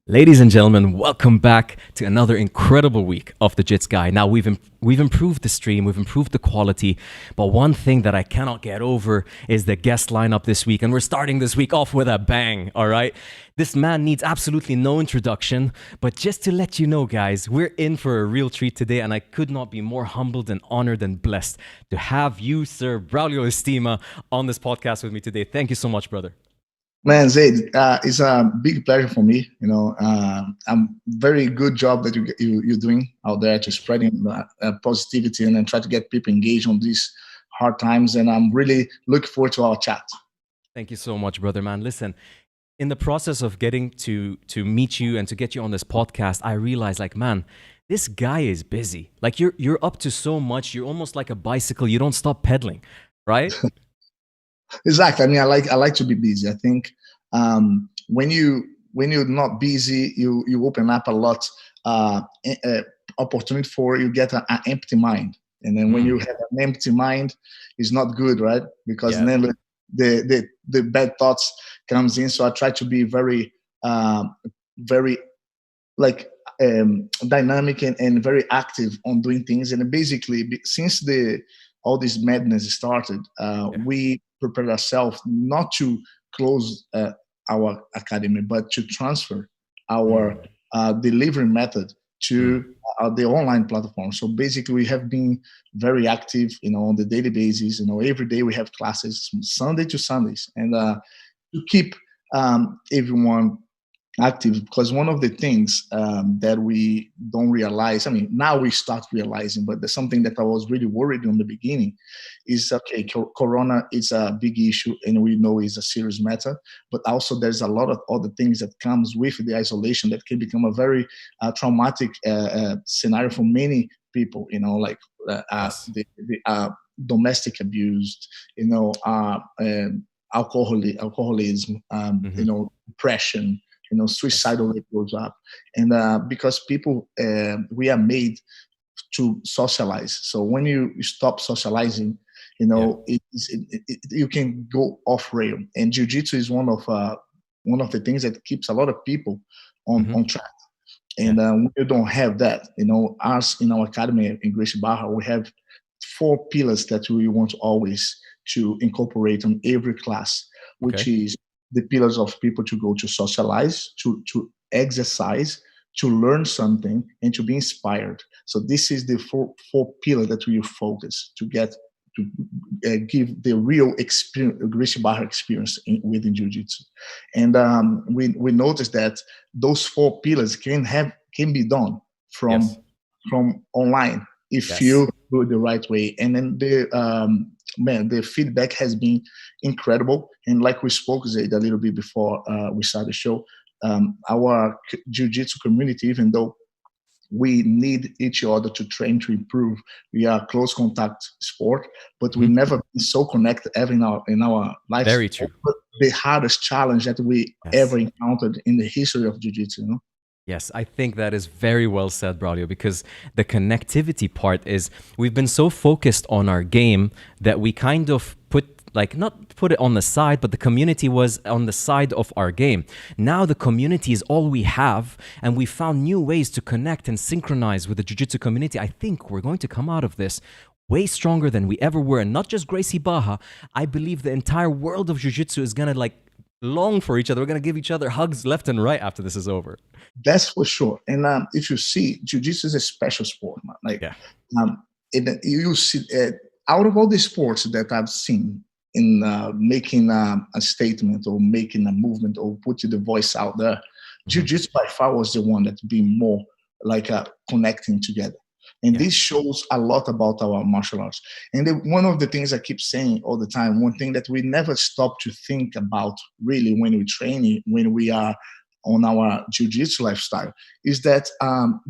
Ladies and gentlemen, welcome back to another incredible week of the Jits Guy. Now, we've improved the stream, we've improved the quality, but one thing that I cannot get over is the guest lineup this week, and we're starting this week off with a bang, all right? This man needs absolutely no introduction, but just to let you know, guys, we're in for a real treat today, and I could not be more humbled and honored and blessed to have you, sir, Braulio Estima, on this podcast with me today. Thank you so much, brother. Man, Zaid, it's a big pleasure for me. I'm very good job that you're doing out there to spreading positivity and then try to get people engaged on these hard times. And I'm really looking forward to our chat. Thank you so much, brother, man. Listen, in the process of getting to meet you and to get you on this podcast, I realized, like, man, this guy is busy. Like, you're up to so much. You're almost like a bicycle. You don't stop pedaling, right? Exactly. I mean, I like to be busy. I think when you're not busy, you open up a lot opportunity for you get an empty mind. And then when you have an empty mind, it's not good, right? Because then the bad thoughts comes in. So I try to be very like dynamic and very active on doing things. And basically, since all this madness started, we prepared ourselves not to close our academy, but to transfer our delivery method to the online platform. So basically, we have been very active, on the daily basis. Every day we have classes, Sunday to Sundays, and to keep everyone active, because one of the things that we don't realize, I mean, now we start realizing, but there's something that I was really worried in the beginning is, okay, Corona is a big issue and we know it's a serious matter, but also there's a lot of other things that comes with the isolation that can become a very traumatic scenario for many people, like the domestic abuse, alcoholism, depression, suicidal rate goes up. And because people, we are made to socialize. So when you stop socializing, you can go off rail. And jiu-jitsu is one of the things that keeps a lot of people on track. And we don't have that. Us in our academy in Gracie Barra, we have 4 pillars that we want always to incorporate on every class, which is the pillars of people to go to socialize, to exercise, to learn something, and to be inspired. So this is the four pillars that we focus to get to give the real experience, Gracie Barra experience within Jiu-Jitsu. And we noticed that those 4 pillars can be done from online if you do it the right way. And then the feedback has been incredible. And like we spoke, Zaid, a little bit before we started the show, our jiu-jitsu community, even though we need each other to train, to improve, we are a close contact sport, but we never been so connected ever in our lives. Very true. The hardest challenge that we ever encountered in the history of jiu-jitsu, Yes, I think that is very well said, Braulio, because the connectivity part is we've been so focused on our game that we kind of not put it on the side, but the community was on the side of our game. Now the community is all we have, and we found new ways to connect and synchronize with the jiu-jitsu community. I think we're going to come out of this way stronger than we ever were. And not just Gracie Barra, I believe the entire world of jiu-jitsu is going to long for each other. We're going to give each other hugs left and right after this is over. That's for sure. And if you see, jiu-jitsu is a special sport, man. You see, out of all the sports that I've seen in making a statement or making a movement or putting the voice out there, jiu-jitsu by far was the one that's been more like connecting together. And this shows a lot about our martial arts. And one of the things I keep saying all the time, one thing that we never stop to think about really when we train, when we are on our jiu-jitsu lifestyle, is that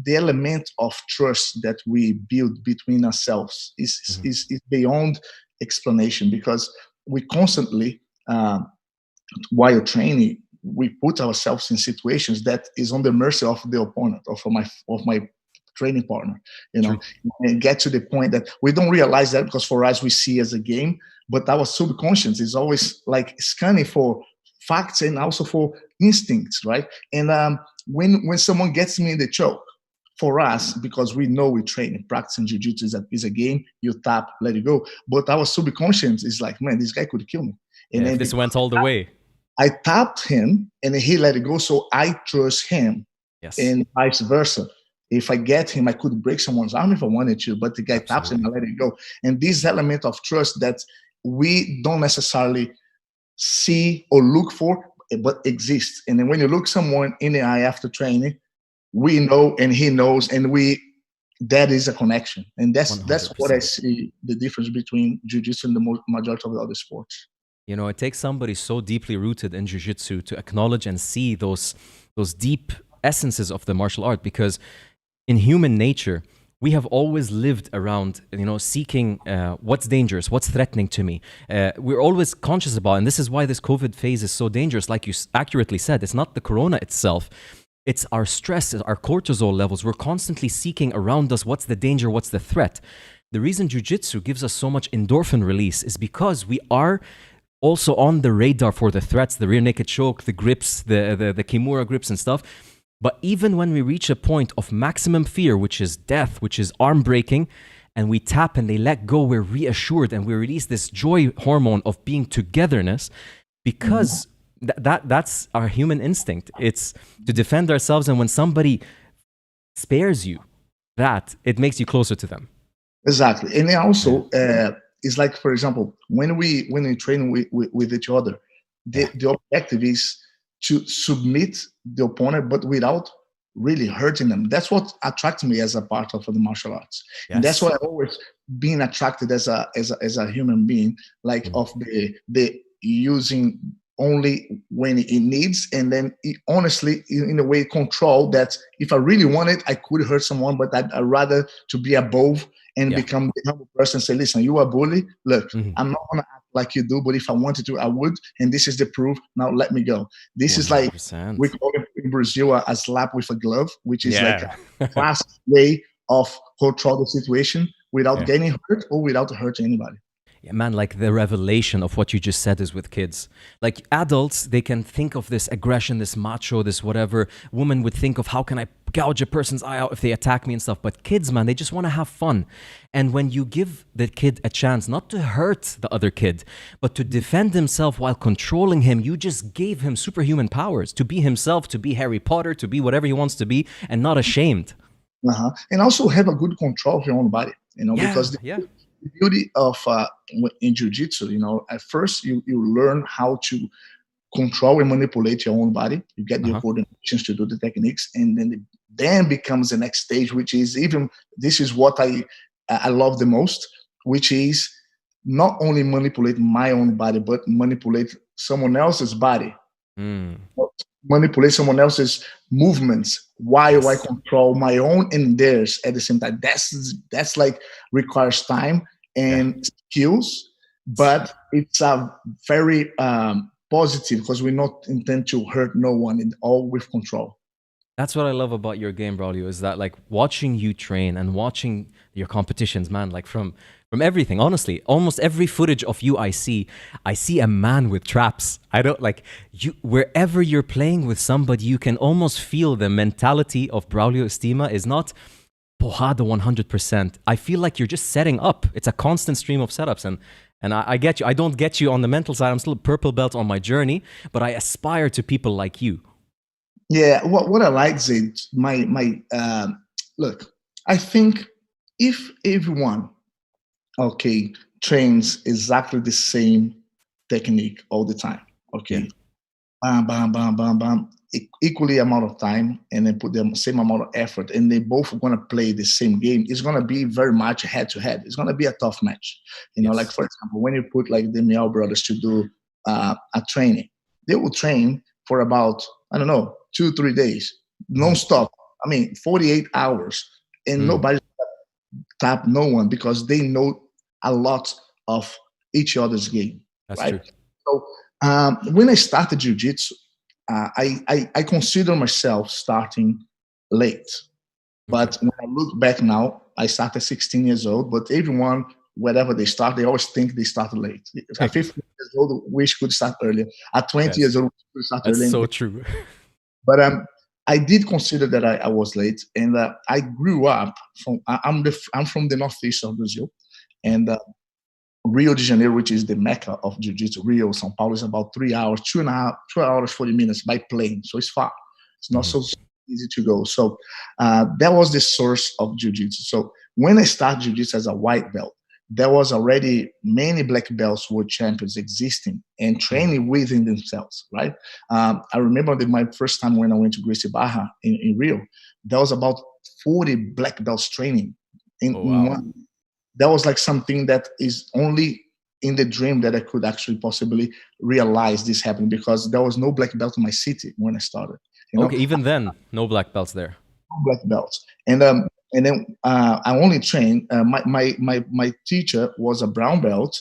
the element of trust that we build between ourselves is beyond explanation, because we constantly, while training, we put ourselves in situations that is on the mercy of the opponent or of my training partner, and get to the point that we don't realize that, because for us we see as a game, but our subconscious is always like scanning for facts and also for instincts, right? And when someone gets me in the choke, for us, because we know we train and practicing jiu-jitsu is a game, you tap, let it go. But our subconscious is like, man, this guy could kill me. And then if this went all the way. I tapped him and he let it go. So I trust him. Yes. And vice versa. If I get him, I could break someone's arm if I wanted to, but the guy taps him and I let it go. And this element of trust that we don't necessarily see or look for, but exists. And then when you look someone in the eye after training, we know and he knows, and that is a connection. And that's 100%. what I see the difference between jiu-jitsu and the majority of the other sports. You know, it takes somebody so deeply rooted in jiu-jitsu to acknowledge and see those deep essences of the martial art, because in human nature, we have always lived around, seeking what's dangerous, what's threatening to me. We're always conscious about, and this is why this COVID phase is so dangerous. Like you accurately said, it's not the corona itself. It's our stress, our cortisol levels. We're constantly seeking around us what's the danger, what's the threat. The reason jiu-jitsu gives us so much endorphin release is because we are also on the radar for the threats, the rear naked choke, the grips, the kimura grips and stuff. But even when we reach a point of maximum fear, which is death, which is arm breaking, and we tap and they let go, we're reassured and we release this joy hormone of being togetherness, because that's our human instinct. It's to defend ourselves, and when somebody spares you, it makes you closer to them. Exactly. And also, it's like, for example, when we train with each other, the objective is to submit the opponent, but without really hurting them. That's what attracted me as a part of the martial arts. Yes. And that's why I've always been attracted as a human being, like of the using only when it needs, and then honestly, in a way, control that if I really want it, I could hurt someone, but I'd rather to be above and become the humble person and say, listen, you are a bully. Look, I'm not going to act like you do, but if I wanted to, I would. And this is the proof. Now let me go. This 100%. Is like, we call it in Brazil a slap with a glove, which is like a classic way of control the situation without getting hurt or without hurting anybody. Yeah, man, like the revelation of what you just said is with kids. Like adults, they can think of this aggression, this macho, this whatever. Women would think of how can I gouge a person's eye out if they attack me and stuff. But kids, man, they just want to have fun. And when you give the kid a chance not to hurt the other kid, but to defend himself while controlling him, you just gave him superhuman powers to be himself, to be Harry Potter, to be whatever he wants to be, and not ashamed. And also have a good control of your own body, because the beauty of in jiu-jitsu, at first you learn how to control and manipulate your own body. You get the coordinations to do the techniques, and then becomes the next stage, which is this is what I love the most, which is not only manipulate my own body, but manipulate someone else's body. Manipulate someone else's movements while I control my own and theirs at the same time. That's like requires time and skills, but it's a very positive, because we not intend to hurt no one, and all with control. That's what I love about your game, Braulio, is that like watching you train and watching your competitions, man, like from everything, honestly, almost every footage of you I see a man with traps. I don't like you, wherever you're playing with somebody, you can almost feel the mentality of Braulio Estima is not porrada 100%. I feel like you're just setting up. It's a constant stream of setups, and I get you. I don't get you on the mental side. I'm still a purple belt on my journey, but I aspire to people like you. Yeah, what I like is my look, I think if everyone trains exactly the same technique all the time, bam, bam, bam, bam, bam, equally amount of time, and then put the same amount of effort, and they both are going to play the same game, it's going to be very much head to head. It's going to be a tough match. Like for example, when you put like the Miao brothers to do a training, they will train for about, 2-3 days, non-stop. 48 hours, and nobody tap no one, because they know a lot of each other's game. That's right? True. So when I started jiu-jitsu, I consider myself starting late. But when I look back now, I started 16 years old, but everyone, wherever they start, they always think they started late. At 15 years old, wish could start earlier. At 20 years old, could start earlier. That's so true. But I did consider that I was late, and I grew up from. I'm from the northeast of Brazil, and Rio de Janeiro, which is the mecca of jiu-jitsu. Rio, São Paulo is about 3 hours, 2 hours, 40 minutes by plane. So it's far. It's not so easy to go. So that was the source of jiu-jitsu. So when I started jiu-jitsu as a white belt, there was already many black belts world champions existing and training within themselves, right? I remember my first time when I went to Gracie Barra in Rio, there was about 40 black belts training in one. That was like something that is only in the dream that I could actually possibly realize this happened, because there was no black belt in my city when I started. Okay, even then, no black belts there. No black belts, and then I only trained. My teacher was a brown belt,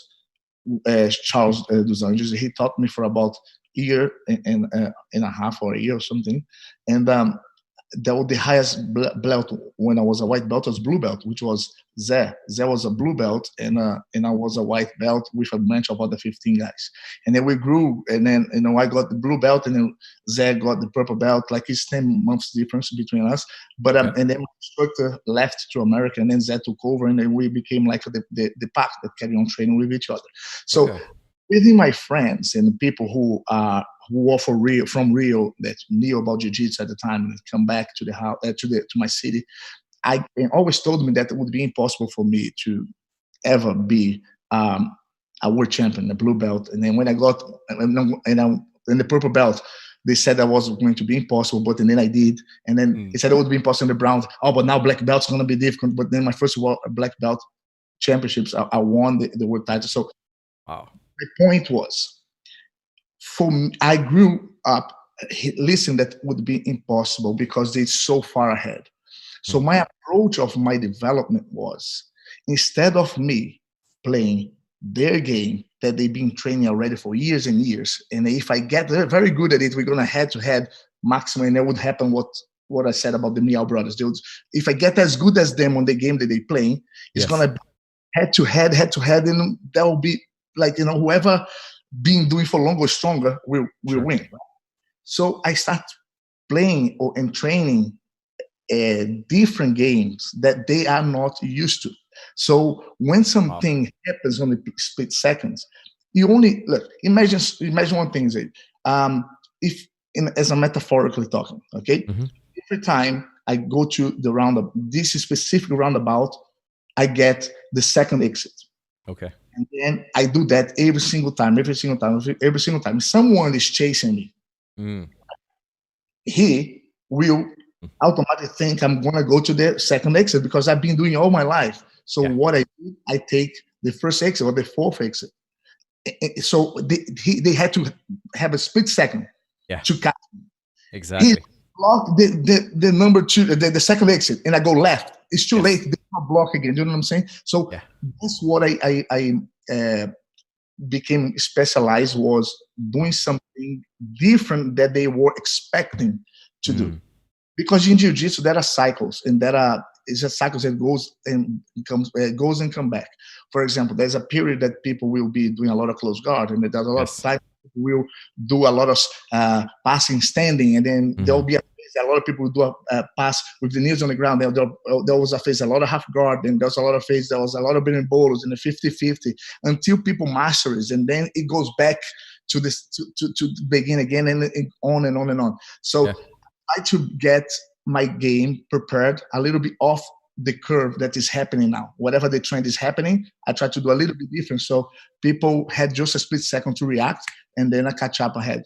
Charles dos Anjos. He taught me for about a year and a half or a year or something, and the highest belt when I was a white belt was blue belt, which was Zé. Zé was a blue belt, and I was a white belt with a bunch of other 15 guys. And then we grew, and then I got the blue belt, and then Zé got the purple belt. Like it's 10 months difference between us. But and then my instructor left to America, and then Zé took over, and then we became like the pack that carry on training with each other. So within my friends and the people who were from Rio that knew about jiu-jitsu at the time and come back to the house to my city, I always told me that it would be impossible for me to ever be a world champion, a blue belt. And then when I got in the purple belt, they said that was going to be impossible, but then I did. And then they said it would be impossible in the brown. Oh, but now black belt's going to be difficult. But then my first black belt championships, I won the world title. So the point was, for me, I grew up listening that would be impossible because they're so far ahead. So my approach of my development was, instead of me playing their game that they've been training already for years and years, and if I get very good at it, we're going to head-to-head maximum, and that would happen what I said about the Miao brothers. If I get as good as them on the game that they're playing, it's going to be head-to-head, and that will be like, whoever been doing for longer or stronger will win. Right? So I start playing and training different games that they are not used to. So when something happens on the split seconds, you only look. Imagine one thing, Zay. As I'm metaphorically talking, okay. Every time I go to the roundabout, this specific roundabout, I get the second exit. Okay. And then I do that every single time. Someone is chasing me. He will automatically think I'm going to go to the second exit because I've been doing all my life. So what I do, I take the first exit or the fourth exit. So they had to have a split second to catch me. Exactly. He blocked the number two, the second exit, and I go left. It's too late. They can't block again. You know what I'm saying? So that's what I became specialized, was doing something different that they were expecting to do. Because in jiu-jitsu there are cycles, and it's just cycles that goes and come back. For example, there's a period that people will be doing a lot of close guard, and there's a lot of time people will do a lot of passing standing, and then there'll be a lot of people do a pass with the knees on the ground. There was a phase, a lot of half guard, and there was a lot of phase, there was a lot of bending bolos in the 50-50 until people master it, and then it goes back to this to begin again, and on and on and on. So I to get my game prepared a little bit off the curve that is happening now. Whatever the trend is happening, I try to do a little bit different, so people had just a split second to react, and then I catch up ahead.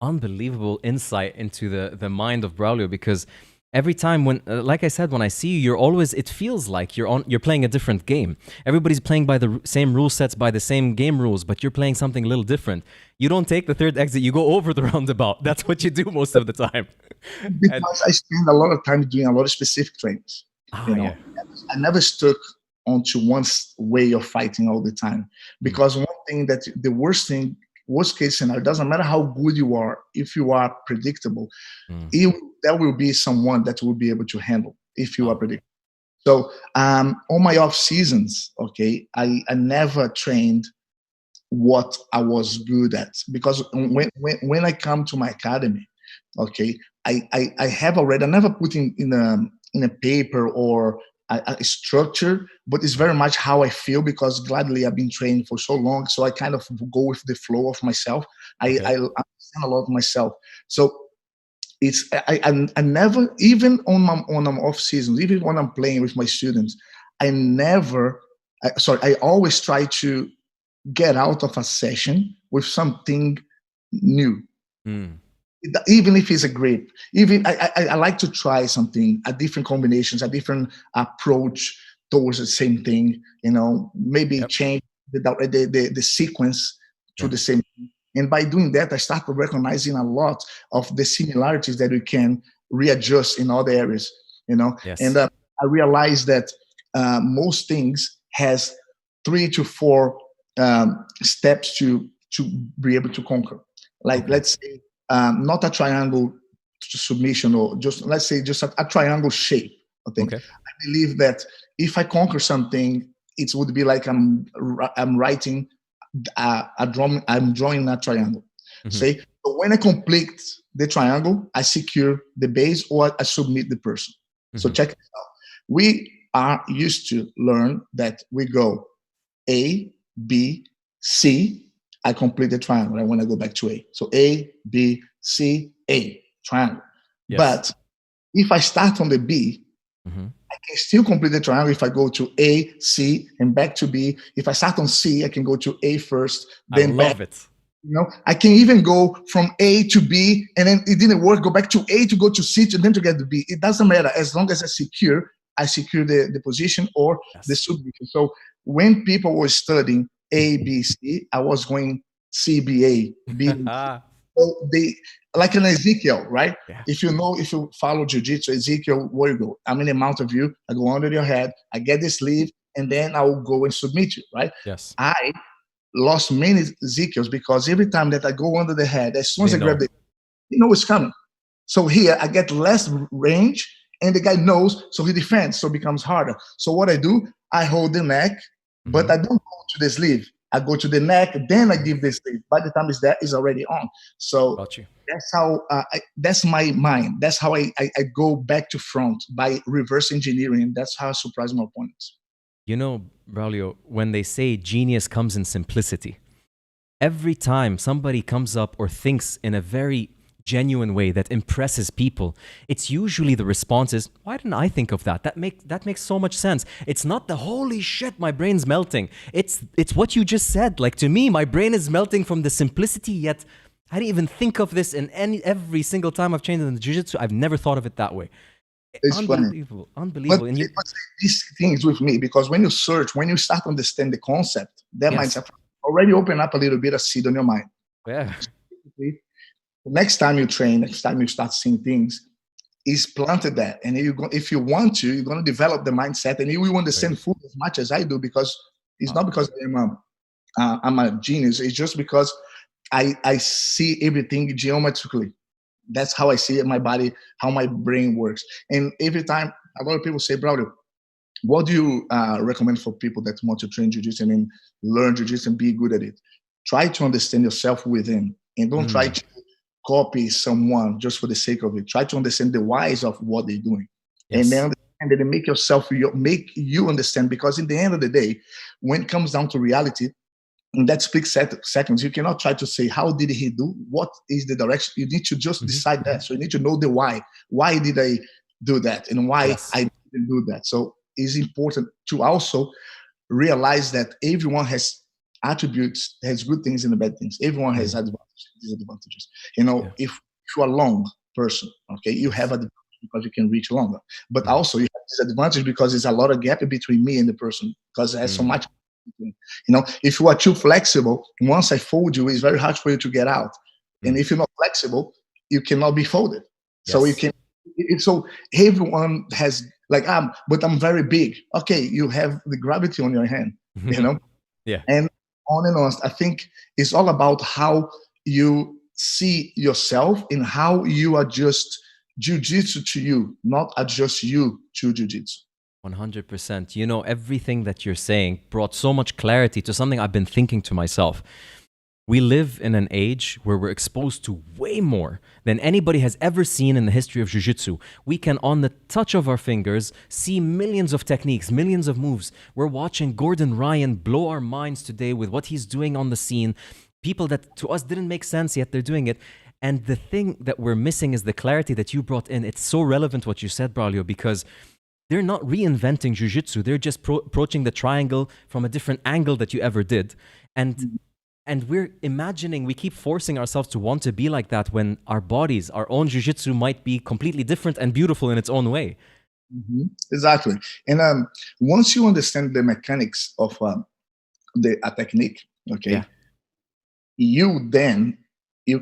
Unbelievable insight into the mind of Braulio, because every time when, like I said, when I see you, it feels like you're playing a different game. Everybody's playing by the same rule sets, by the same game rules, but you're playing something a little different. You don't take the third exit, you go over the roundabout. That's what you do most of the time. Because I spend a lot of time doing a lot of specific trainings. I never stuck onto one way of fighting all the time. Because one thing that the worst case scenario, doesn't matter how good you are, if you are predictable, there will be someone that will be able to handle if you are predictable. So on my off seasons, I never trained what I was good at, because when I come to my academy, I have already. I never put in a paper or a structure, but it's very much how I feel, because gladly I've been training for so long. So I kind of go with the flow of myself. Okay. I understand a lot of myself. So it's I never, even on my off seasons, even when I'm playing with my students, I always try to get out of a session with something new. Even if it's a grip, even I like to try something, a different combinations, a different approach towards the same thing, maybe change the sequence to the same thing. And by doing that, I start recognizing a lot of the similarities that we can readjust in other areas, Yes. And I realized that most things has 3 to 4 steps to be able to conquer. Like, let's say, not a triangle submission, or just, let's say, just a triangle shape. I believe that if I conquer something, it would be like I'm writing I'm drawing a triangle. Say, so when I complete the triangle, I secure the base or I submit the person. So check this out. We are used to learn that we go A, B, C. I complete the triangle. I want to go back to A. So A, B, C, A, triangle. Yes. But if I start on the B, I can still complete the triangle if I go to A, C, and back to B. If I start on C, I can go to A first, then love back. It. I can even go from A to B, and then it didn't work, go back to A to go to C, and then to get to B. It doesn't matter, as long as I secure the position or the submission. So when people were studying A, B, C, I was going C, B, A, B. So they, like an Ezekiel, right? Yeah. If you follow Jiu-Jitsu, Ezekiel, where you go? I'm in a mount of you. I go under your head. I get the sleeve, and then I will go and submit you, right? Yes. I lost many Ezekiels because every time that I go under the head, as soon as I grab it's coming. So here I get less range, and the guy knows, so he defends, so it becomes harder. So what I do, I hold the neck, but I don't go to the sleeve. I go to the neck, then I give the sleeve. By the time it's already on. So that's how that's my mind. That's how I go back to front by reverse engineering. That's how I surprise my opponents. Braulio, when they say genius comes in simplicity, every time somebody comes up or thinks in a very genuine way that impresses people, it's usually the response is, why didn't I think of that? That makes so much sense. It's not the holy shit, my brain's melting. It's what you just said. Like, to me, my brain is melting from the simplicity, yet I didn't even think of this every single time I've trained in the Jiu-Jitsu. I've never thought of it that way. It's unbelievable. But And people say these things with me, because when you start to understand the concept, that mindset already open up a little bit of seed on your mind. Yeah. Next time you train, next time you start seeing things, is planted that. And if you want to, you're going to develop the mindset, and you will understand food as much as I do, because it's not because I'm a genius. It's just because I see everything geometrically. That's how I see it, my body, how my brain works. And every time, a lot of people say, Braulio, what do you recommend for people that want to train Jiu-Jitsu and learn Jiu-Jitsu and be good at it? Try to understand yourself within, and don't try to copy someone just for the sake of it. Try to understand the whys of what they're doing. And then make you understand, because in the end of the day, when it comes down to reality, in that split seconds, you cannot try to say, how did he do? What is the direction? You need to just decide that. So you need to know the why. Why did I do that? And why I didn't do that? So it's important to also realize that everyone has attributes, has good things and bad things. Everyone has advantages, disadvantages. If you're a long person, okay, you have advantage because you can reach longer. But also you have disadvantage because there's a lot of gap between me and the person, because there's so much. If you are too flexible, once I fold you, it's very hard for you to get out. And if you're not flexible, you cannot be folded. So you can. So everyone has but I'm very big. Okay, you have the gravity on your hand. Yeah. And on and on. I think it's all about how you see yourself and how you adjust Jiu-Jitsu to you, not adjust you to Jiu-Jitsu. 100%. Everything that you're saying brought so much clarity to something I've been thinking to myself. We live in an age where we're exposed to way more than anybody has ever seen in the history of jiu-jitsu. We can, on the touch of our fingers, see millions of techniques, millions of moves. We're watching Gordon Ryan blow our minds today with what he's doing on the scene. People that to us didn't make sense, yet they're doing it. And the thing that we're missing is the clarity that you brought in. It's so relevant what you said, Braulio, because they're not reinventing jiu-jitsu. They're just approaching the triangle from a different angle that you ever did. And we're imagining, we keep forcing ourselves to want to be like that when our bodies, our own jiu-jitsu might be completely different and beautiful in its own way. Exactly. And once you understand the mechanics of a technique, okay, you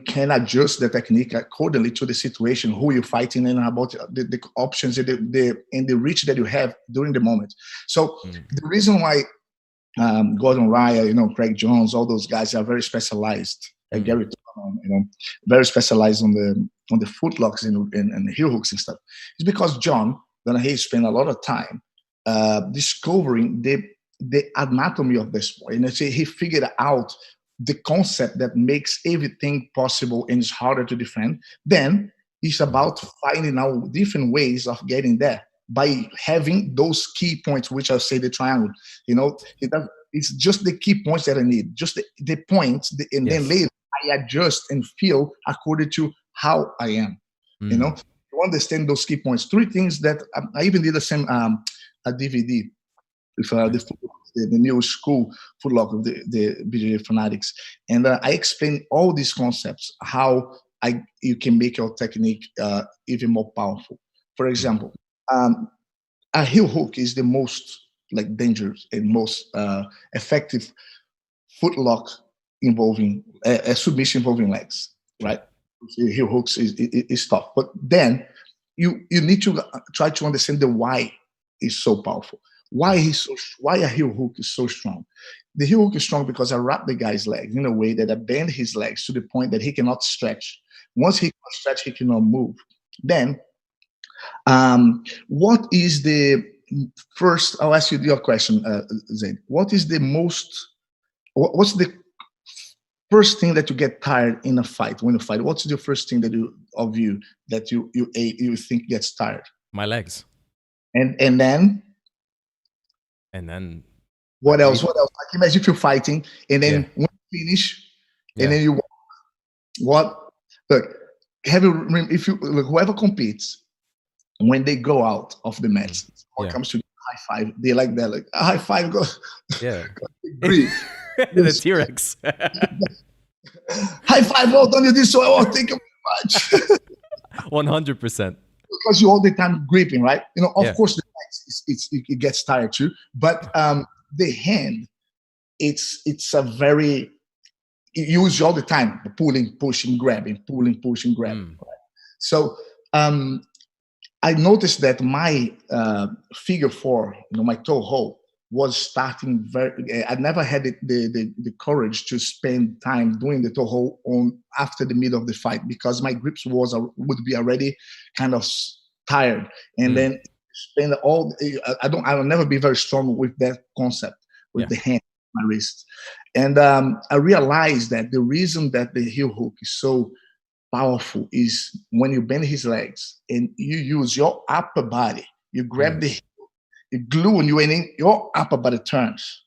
can adjust the technique accordingly to the situation, who you're fighting, and about the options and the reach that you have during the moment. So the reason why Gordon Ryan, Craig Jones, all those guys are very specialized. Gary Thorne, very specialized on the footlocks and the heel hooks and stuff. It's because John Danaher spent a lot of time discovering the anatomy of the sport, and he figured out the concept that makes everything possible and is harder to defend. Then it's about finding out different ways of getting there by having those key points, which I say the triangle. It's just the key points that I need, just the points, and then later I adjust and feel according to how I am. You understand those key points. 3 things that I even did the same a DVD with the new school footlock of the BJJ fanatics, and I explain all these concepts, how you can make your technique even more powerful. For example, a heel hook is the most dangerous and most effective footlock involving a submission involving legs, right? Heel hooks is tough, but then you need to try to understand the why is so powerful. Why a heel hook is so strong. The heel hook is strong because I wrap the guy's legs in a way that I bend his legs to the point that he cannot stretch. Once he can stretch, he cannot move. Then, what is the first? I'll ask you your question, Zaid. What's the first thing that you get tired in a fight? When you fight, what's the first thing that you think gets tired? My legs. And then what else? What else? Like imagine if you're fighting and then when you finish, and then you what? Look, whoever competes, when they go out of the match, or comes to high five, they like that, like a high five goes. The T-Rex. High five! Oh, don't you do so? Oh, thank you very much. 100%. Because you're all the time gripping, right? Of course, the legs, it gets tired too. But the hand, it's a very used all the time. Pulling, pushing, grabbing, pulling, pushing, grabbing. Right? So I noticed that my figure 4, my toe hold, was starting I never had the courage to spend time doing the toe hold on after the middle of the fight, because my grips would be already kind of tired, and then spend I will never be very strong with that concept with the hand, my wrist. And I realized that the reason that the heel hook is so powerful is when you bend his legs and you use your upper body, you grab the heel, you glue on you, and then your upper body turns.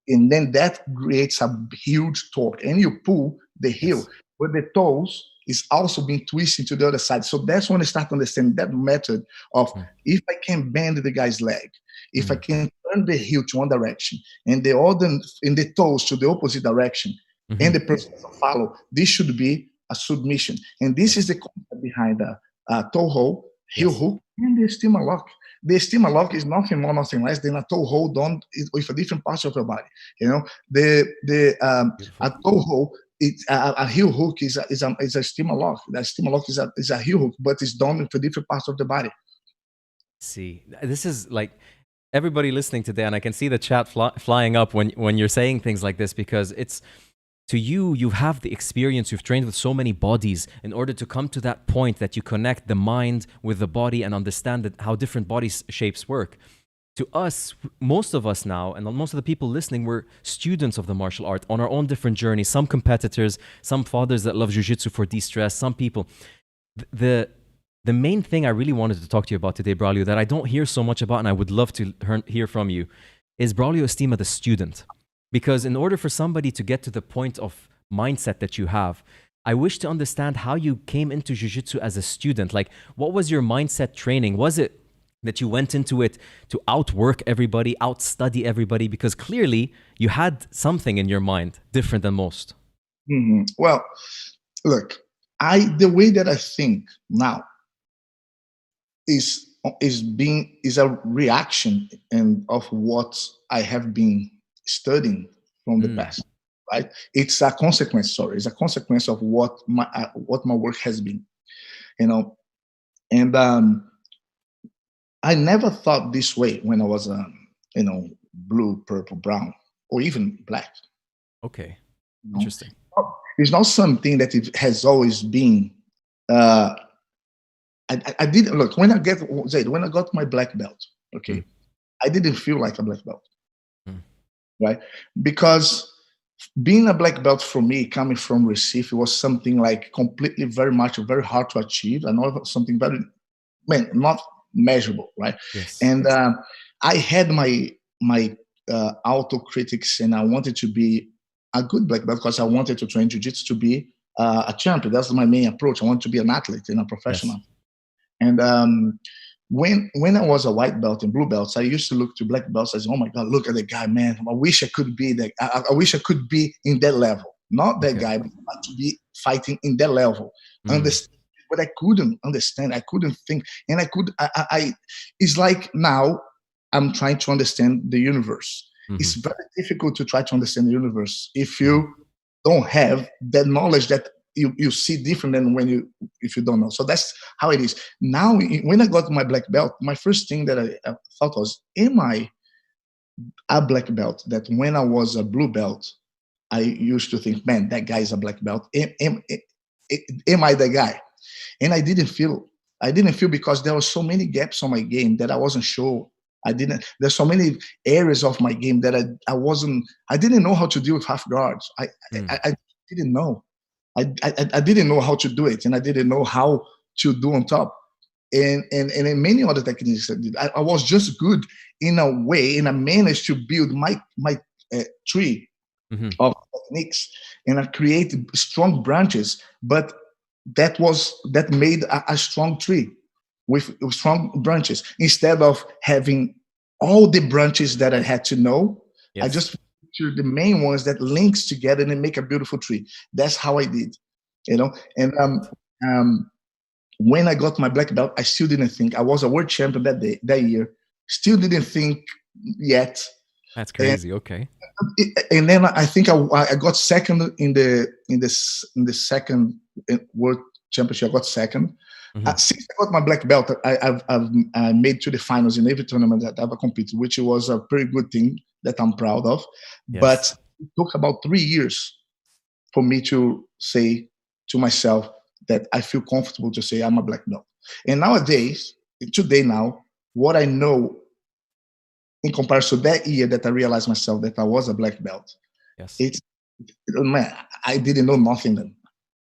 And then that creates a huge torque, and you pull the heel, but the toes is also being twisted to the other side. So that's when I start to understand that method of if I can bend the guy's leg, if I can turn the heel to one direction and the toes to the opposite direction, and the person follow, this should be a submission. And this is the concept behind the toe hold, heel hook, and the Estima lock. The Estima lock is nothing more, nothing less than a toe hold done with a different parts of your body. A toe hold, a heel hook is a Estima lock. The Estima lock is a heel hook, but it's done with different parts of the body. See, this is like everybody listening today, and I can see the chat flying up when you're saying things like this, because it's, to you have the experience, you've trained with so many bodies in order to come to that point that you connect the mind with the body and understand how different body shapes work. to us, most of us now, and most of the people listening, we're students of the martial art on our own different journeys. Some competitors, some fathers that love jiu-jitsu for de-stress, some people. The main thing I really wanted to talk to you about today, Braulio, that I don't hear so much about and I would love to hear from you, is Braulio Estima, the student. Because in order for somebody to get to the point of mindset that you have, I wish to understand how you came into jiu-jitsu as a student. Like, what was your mindset training? Was it that you went into it to outwork everybody, outstudy everybody? Because clearly you had something in your mind different than most. Mm-hmm. Well, look, the way that I think now is a reaction of what I have been studying from the past, right? It's a consequence. Sorry, it's a consequence of what my work has been, and I never thought this way when I was, blue, purple, brown, or even black. Okay, interesting. It's not something that it has always been. I did look when I got my black belt. Okay, I didn't feel like a black belt, right? Because being a black belt for me, coming from Recife, was something like completely, very hard to achieve. I know something very, not measurable, right? Yes. And I had my autocritics, and I wanted to be a good black belt because I wanted to train jiu-jitsu to be a champion. That's my main approach. I want to be an athlete and a professional. Yes. And when I was a white belt and blue belts, I used to look to black belts as, oh my God, look at the guy, man. I wish I could be that. I wish I could be in that level. Not that guy, but to be fighting in that level. Understand. But I couldn't understand. I couldn't think. And it's like now I'm trying to understand the universe. It's very difficult to try to understand the universe if you don't have that knowledge that you see different than if you don't know. So that's how it is. Now, when I got my black belt, my first thing that I thought was, am I a black belt that when I was a blue belt, I used to think, man, that guy is a black belt. Am I the guy? And I didn't feel because there were so many gaps on my game that I wasn't sure. There's so many areas of my game that I didn't know how to deal with half guards. I didn't know. I didn't know how to do it, and I didn't know how to do on top. And in many other techniques I was just good in a way, and I managed to build my tree of techniques, and I created strong branches, but that made a strong tree with strong branches instead of having all the branches that I had to know. Yes. I just to the main ones that links together and make a beautiful tree. That's how I did, And when I got my black belt, I still didn't think. I was a world champion that year. Still didn't think yet. That's crazy. Okay. And then I think I got second in the second world championship. I got second. Since I got my black belt, I've made to the finals in every tournament that I've competed, which was a pretty good thing that I'm proud of. Yes. But it took about 3 years for me to say to myself that I feel comfortable to say I'm a black belt. And today now, what I know in comparison to that year that I realized myself that I was a black belt, yes, man, I didn't know nothing then.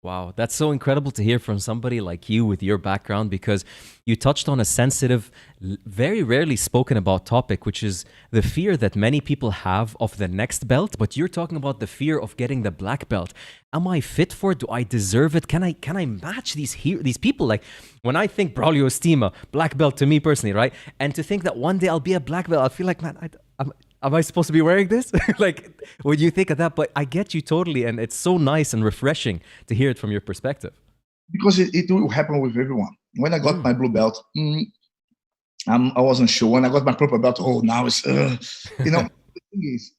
Wow, that's so incredible to hear from somebody like you with your background, because you touched on a sensitive, very rarely spoken about topic, which is the fear that many people have of the next belt. But you're talking about the fear of getting the black belt. Am I fit for it? Do I deserve it? Can I match these people? Like, when I think Braulio Estima, black belt to me personally, right? And to think that one day I'll be a black belt, I feel like, man, am I supposed to be wearing this? Like, what do you think of that? But I get you totally, and it's so nice and refreshing to hear it from your perspective. Because it will happen with everyone. When I got my blue belt, I wasn't sure. When I got my purple belt, now it's, the thing is,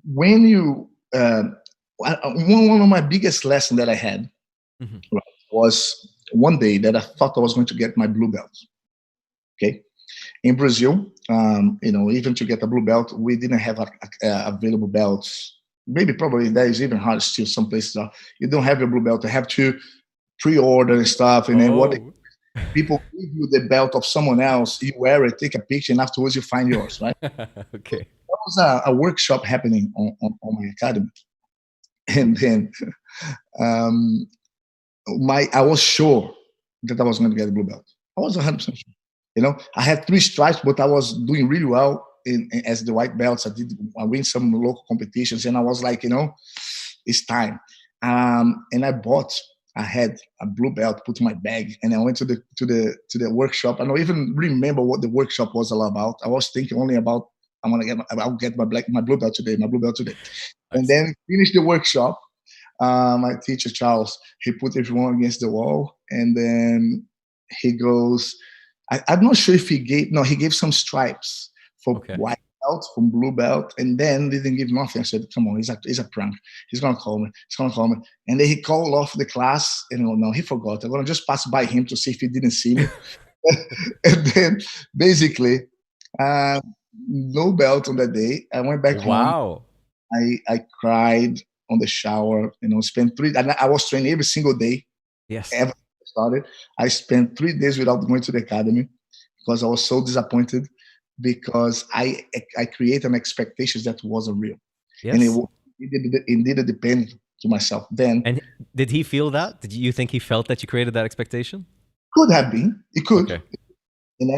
when you, one of my biggest lessons that I had was one day that I thought I was going to get my blue belt. Okay. In Brazil, even to get a blue belt, we didn't have available belts. Probably that is even hard still. Some places you don't have your blue belt. You have to pre-order and stuff. And then People give you the belt of someone else, you wear it, take a picture, and afterwards you find yours, right? Okay. There was a workshop happening on my academy. And then um, I was sure that I was going to get a blue belt. I was 100% sure. You know, I had 3 stripes, but I was doing really well as the white belts. I win some local competitions, and I was like, you know, it's time. And I had a blue belt put in my bag, and I went to the workshop. I don't even remember what the workshop was all about. I was thinking only about I'll get my blue belt today, Nice. And then finished the workshop. My teacher Charles, he put everyone against the wall, and then he goes, I'm not sure if he gave some stripes for white belt, from blue belt, and then didn't give nothing. I said, come on, it's a prank. He's gonna call me. And then he called off the class, and no, he forgot. I'm gonna just pass by him to see if he didn't see me. And then basically, no belt on that day. I went back home. I cried on the shower, you know, spent 3, and I was training every single day. Yes. Ever started. I spent 3 days without going to the academy because I was so disappointed, because I created an expectation that wasn't real. Yes. And it didn't depend to myself then. And did he feel that? Did you think he felt that you created that expectation? Could have been. It could. Okay. And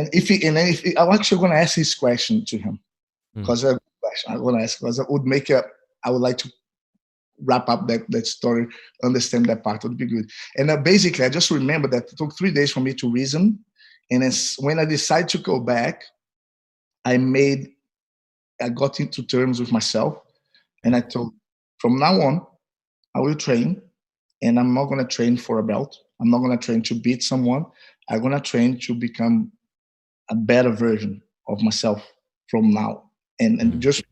then I'm actually going to ask this question to him, because I'm going to ask, because I would like to wrap up that story, understand that part would be good. And basically, I just remember that it took 3 days for me to reason. And when I decided to go back, I got into terms with myself, and I told, from now on, I will train, and I'm not going to train for a belt. I'm not going to train to beat someone. I'm going to train to become a better version of myself from now, and just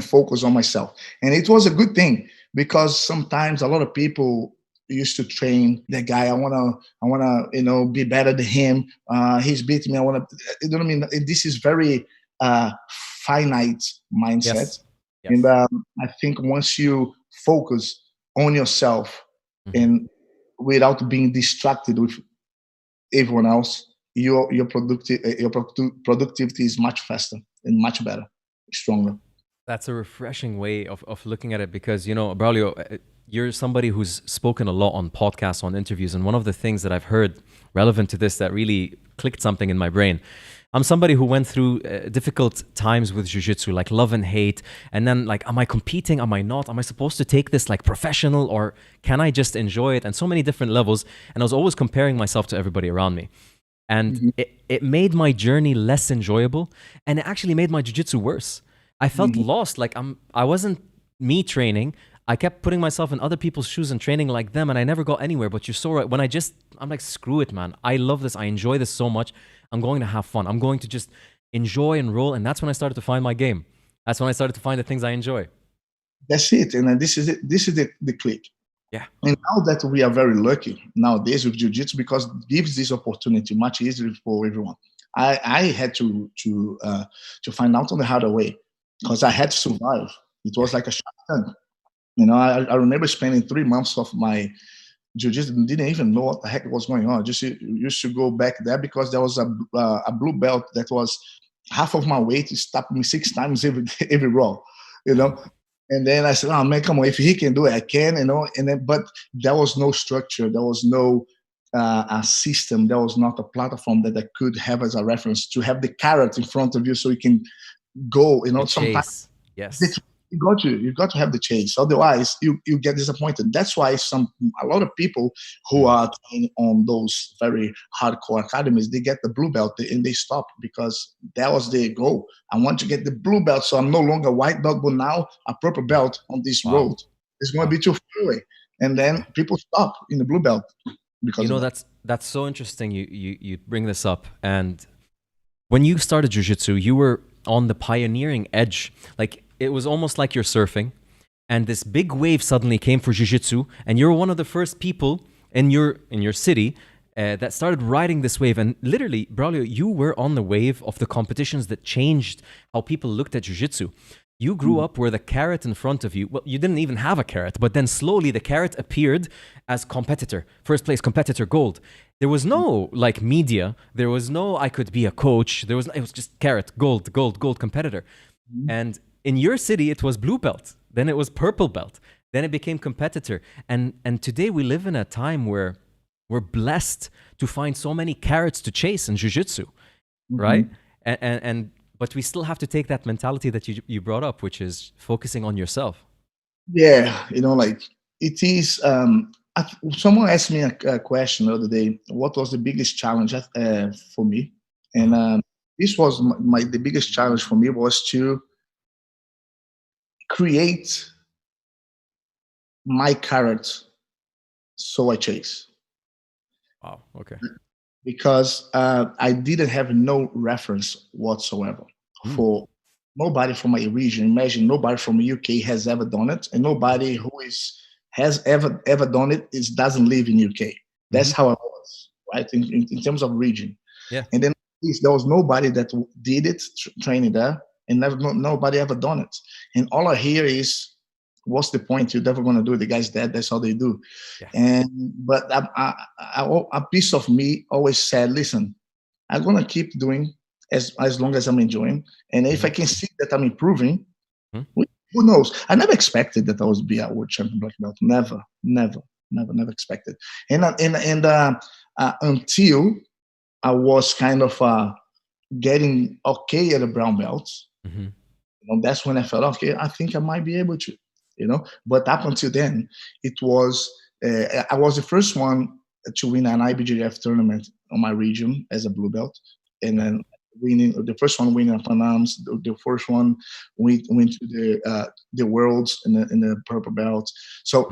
focus on myself. And it was a good thing, because sometimes a lot of people used to train the guy. I wanna, you know, be better than him. He's beating me. You know what I mean? This is very finite mindset. Yes. And I think once you focus on yourself, and without being distracted with everyone else, your productivity is much faster and much better, stronger. That's a refreshing way of looking at it, because, you know, Braulio, you're somebody who's spoken a lot on podcasts, on interviews, and one of the things that I've heard relevant to this that really clicked something in my brain. I'm somebody who went through difficult times with jiu-jitsu, like love and hate, and then like, am I competing? Am I not? Am I supposed to take this like professional, or can I just enjoy it? And so many different levels. And I was always comparing myself to everybody around me. And it made my journey less enjoyable, and it actually made my jiu-jitsu worse. I felt lost. Like I wasn't me training. I kept putting myself in other people's shoes and training like them, and I never got anywhere. But you're so right. When I'm like, screw it, man. I love this. I enjoy this so much. I'm going to have fun. I'm going to just enjoy and roll. And that's when I started to find my game. That's when I started to find the things I enjoy. That's it. And this is it. This is the click. Yeah. And now that we are very lucky nowadays with jiu-jitsu, because it gives this opportunity much easier for everyone. I had to find out on the harder way, because I had to survive. It was like a shotgun. You know, I remember spending 3 months of my jiu-jitsu and didn't even know what the heck was going on. Just used to go back there because there was a blue belt that was half of my weight. He stopped me 6 times every roll, you know. And then I said, oh man, come on, if he can do it, I can, you know. And then, but there was no structure, there was no a system, there was not a platform that I could have as a reference to have the carrot in front of you so you can go, you know. Sometimes, yes, you got to have the chase, otherwise you get disappointed. That's why a lot of people who are training on those very hardcore academies, they get the blue belt and they stop, because that was their goal. I want to get the blue belt, so I'm no longer white belt, but now a purple belt on this road. It's going to be too far, and then people stop in the blue belt because, you know, that's so interesting. You bring this up. And when you started jiu-jitsu, you were on the pioneering edge. Like, it was almost like you're surfing, and this big wave suddenly came for jiu-jitsu, and you're one of the first people in your city that started riding this wave. And literally, Braulio, you were on the wave of the competitions that changed how people looked at jiu-jitsu. You grew up where the carrot in front of you, well, you didn't even have a carrot, but then slowly the carrot appeared as competitor, first place competitor, gold. There was no like media. There was no, I could be a coach. It was just carrot, gold, gold, gold competitor. And in your city, it was blue belt. Then it was purple belt. Then it became competitor. And today we live in a time where we're blessed to find so many carrots to chase in jiu-jitsu, right? But we still have to take that mentality that you brought up, which is focusing on yourself. Yeah, like it is. Someone asked me a question the other day. What was the biggest challenge for me? And this was the biggest challenge for me was to create my carrot, so I chase. Wow. Okay. Because I didn't have no reference whatsoever for nobody from my region. Imagine nobody from the UK has ever done it, and nobody who has ever done it doesn't live in UK. That's how I was, right? In terms of region. Yeah. And then there was nobody that did it, training there, and nobody ever done it. And all I hear is, what's the point? You're never going to do it. The guy's dead. That's all they do. Yeah. But a piece of me always said, listen, I'm going to keep doing as long as I'm enjoying. And if I can see that I'm improving, who knows? I never expected that I was be a world champion black belt. Never expected. And until I was kind of getting okay at the brown belts, that's when I felt, okay, I think I might be able to. But up until then, it was I was the first one to win an IBJJF tournament on my region as a blue belt, and then the first one winning Panams, the first one went to the worlds in the purple belt. So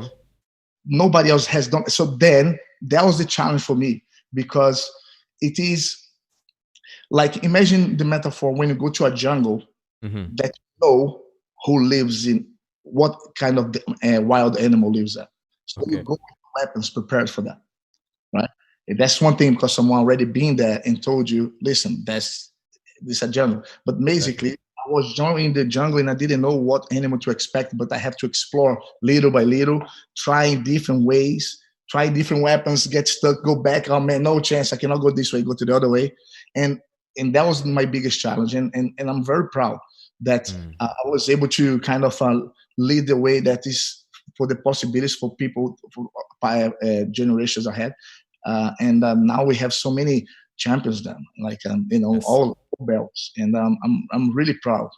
nobody else has done. So then that was the challenge for me, because it is like, imagine the metaphor when you go to a jungle that you know who lives in. What kind of wild animal lives there? So you go with weapons prepared for that, right? And that's one thing, because someone already been there and told you, listen, this is a jungle. But basically, I was joining the jungle and I didn't know what animal to expect, but I have to explore little by little, trying different ways, try different weapons, get stuck, go back. Oh man, no chance. I cannot go this way, go to the other way. And that was my biggest challenge. And I'm very proud that I was able to kind of lead the way that is for the possibilities for people for generations ahead. And now we have so many champions then, like all belts, and I'm really proud.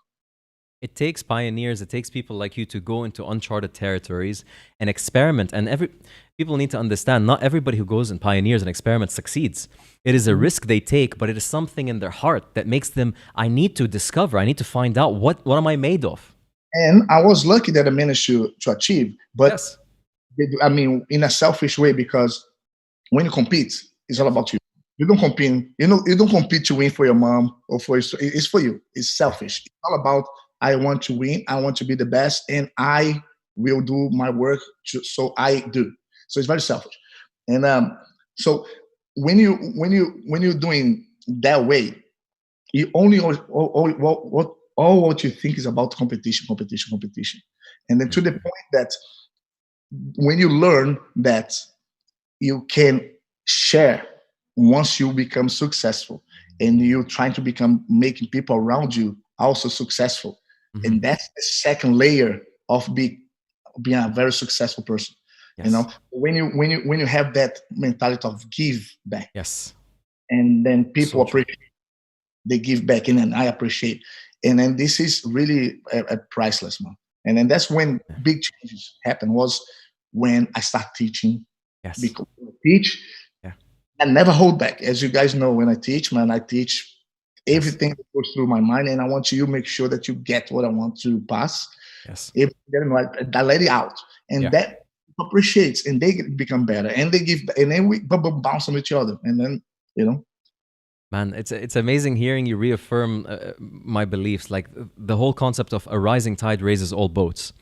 It takes pioneers, it takes people like you to go into uncharted territories and experiment. And people need to understand, not everybody who goes and pioneers and experiments succeeds. It is a risk they take, but it is something in their heart that makes them, I need to discover, I need to find out what am I made of. And I was lucky that I managed to achieve, but I mean, in a selfish way, because when you compete, it's all about you. You don't compete, you don't compete to win for your mom or it's for you. It's selfish. It's all about, I want to win, I want to be the best, and I will do my work, so I do. So it's very selfish. And so when you're doing that way, you only all what you think is about competition. And then to the point that when you learn that you can share once you become successful, and you're trying to making people around you also successful. And that's the second layer of being a very successful person. When you have that mentality of give back, and then people appreciate, they give back, and then I appreciate, and then this is really a priceless, man. And then that's when big changes happen. Was when I start teaching. Because I teach, I never hold back. As you guys know, when I teach, man, I teach everything that goes through my mind, and I want you to make sure that you get what I want to pass. If I let it out, and that appreciates, and they become better, and they give, and then we bounce on each other, and then Man, it's amazing hearing you reaffirm my beliefs. Like the whole concept of a rising tide raises all boats,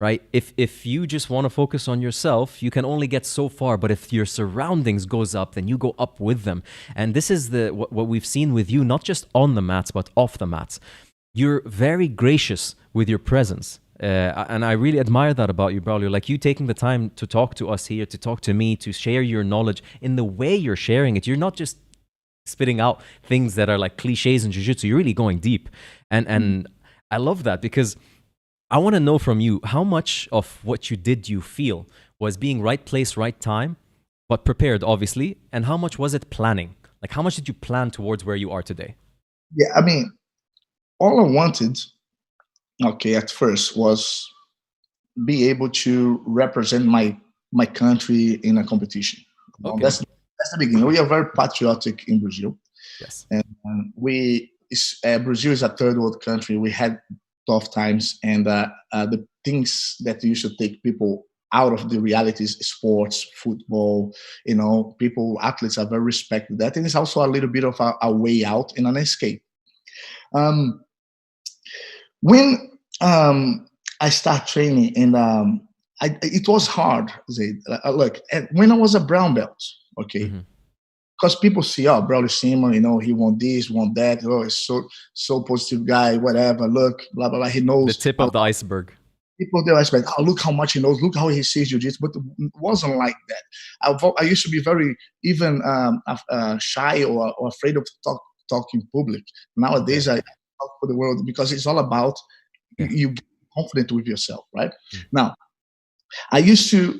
right? If you just want to focus on yourself, you can only get so far. But if your surroundings goes up, then you go up with them. And this is what we've seen with you, not just on the mats, but off the mats. you're very gracious with your presence. And I really admire that about you, Braulio. Like you taking the time to talk to us here, to talk to me, to share your knowledge in the way you're sharing it. You're not just spitting out things that are like cliches in jiu-jitsu. You're really going deep. And I love that, because I want to know from you, how much of what you did you feel was being right place, right time, but prepared, obviously, and how much was it planning? Like, how much did you plan towards where you are today? Yeah, I mean, all I wanted, okay, at first was be able to represent my country in a competition. Well, Okay. that's the beginning. We are very patriotic in Brazil, Yes. and Brazil is a third world country. We had tough times, and the things that used to take people out of the realities, sports, football, athletes are very respected. That is also a little bit of a way out and an escape. When I start training, and it was hard. Look, when I was a brown belt, okay, because people see, oh, Braulio Estima, he won this, won that. Oh, he's so positive guy, whatever. Look, blah blah blah. He knows the tip of the iceberg. People they expect, oh, look how much he knows, look how he sees jiu-jitsu, but it wasn't like that. I used to be very even shy or afraid of talk in public. Nowadays, I talk for the world, because it's all about you get confident with yourself, right? Now, I did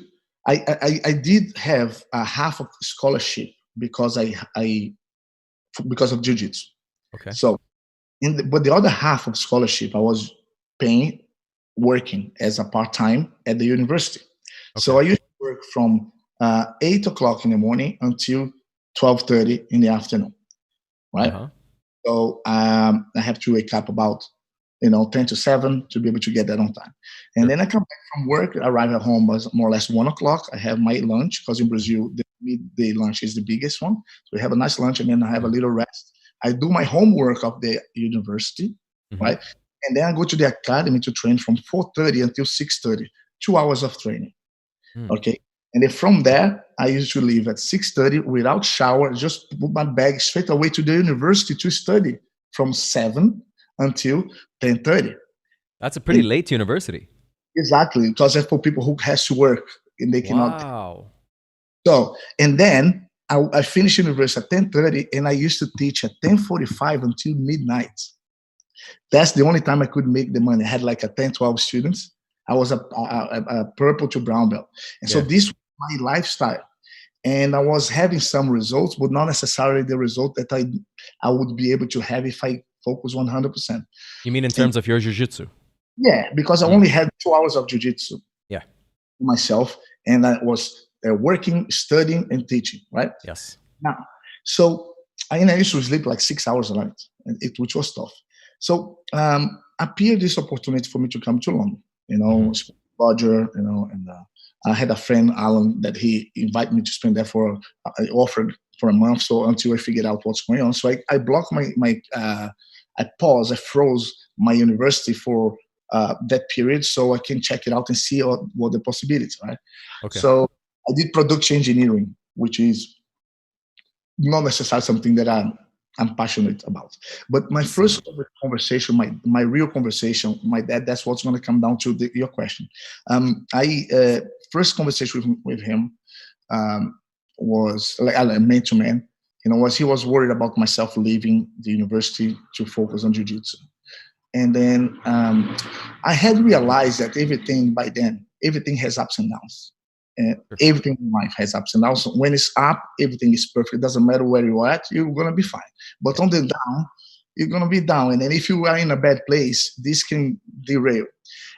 have a half of scholarship because because of jiu-jitsu. Okay. So, but the other half of scholarship I was paying, working as a part-time at the university. Okay. So I used to work from 8 o'clock in the morning until 12:30 in the afternoon, right? So I have to wake up about 10 to 7 to be able to get that on time. And then I come back from work, arrive at home by more or less 1 o'clock. I have my lunch, because in Brazil, the midday lunch is the biggest one. So we have a nice lunch, and then I have a little rest. I do my homework of the university, right? And then I go to the academy to train from 4:30 until 6:30, 2 hours of training. Okay. And then from there, I used to leave at 6:30 without shower, just put my bag straight away to the university to study from 7 until 10:30. That's a pretty late university. Exactly. Because that's for people who has to work and they cannot. Wow. So, and then I finished university at 10:30, and I used to teach at 10:45 until midnight. That's the only time I could make the money. I had like 10, 12 students. I was a purple to brown belt. And so this was my lifestyle. And I was having some results, but not necessarily the result that I would be able to have if I focus 100%. You mean in terms of your jiu-jitsu? Yeah, because I only had 2 hours of jiu-jitsu. Yeah. Myself. And I was working, studying, and teaching, right? Yes. Now, so I used to sleep like 6 hours a night, which was tough. So appeared this opportunity for me to come to London, Roger, and I had a friend, Alan, that he invited me to spend there I offered for a month, so until I figured out what's going on. So I blocked I froze my university for that period, so I can check it out and see what the possibilities, right? Okay. So I did production engineering, which is not necessarily something that I'm passionate about. But my first conversation, my real conversation, my dad, that's what's going to come down to your question. First conversation with him was like a man-to-man. He was worried about myself leaving the university to focus on jiu-jitsu. And then I had realized that everything has ups and downs. And everything in life has ups and downs. So when it's up, everything is perfect. It doesn't matter where you're at, you're going to be fine. But on the down, you're going to be down. And then if you are in a bad place, this can derail.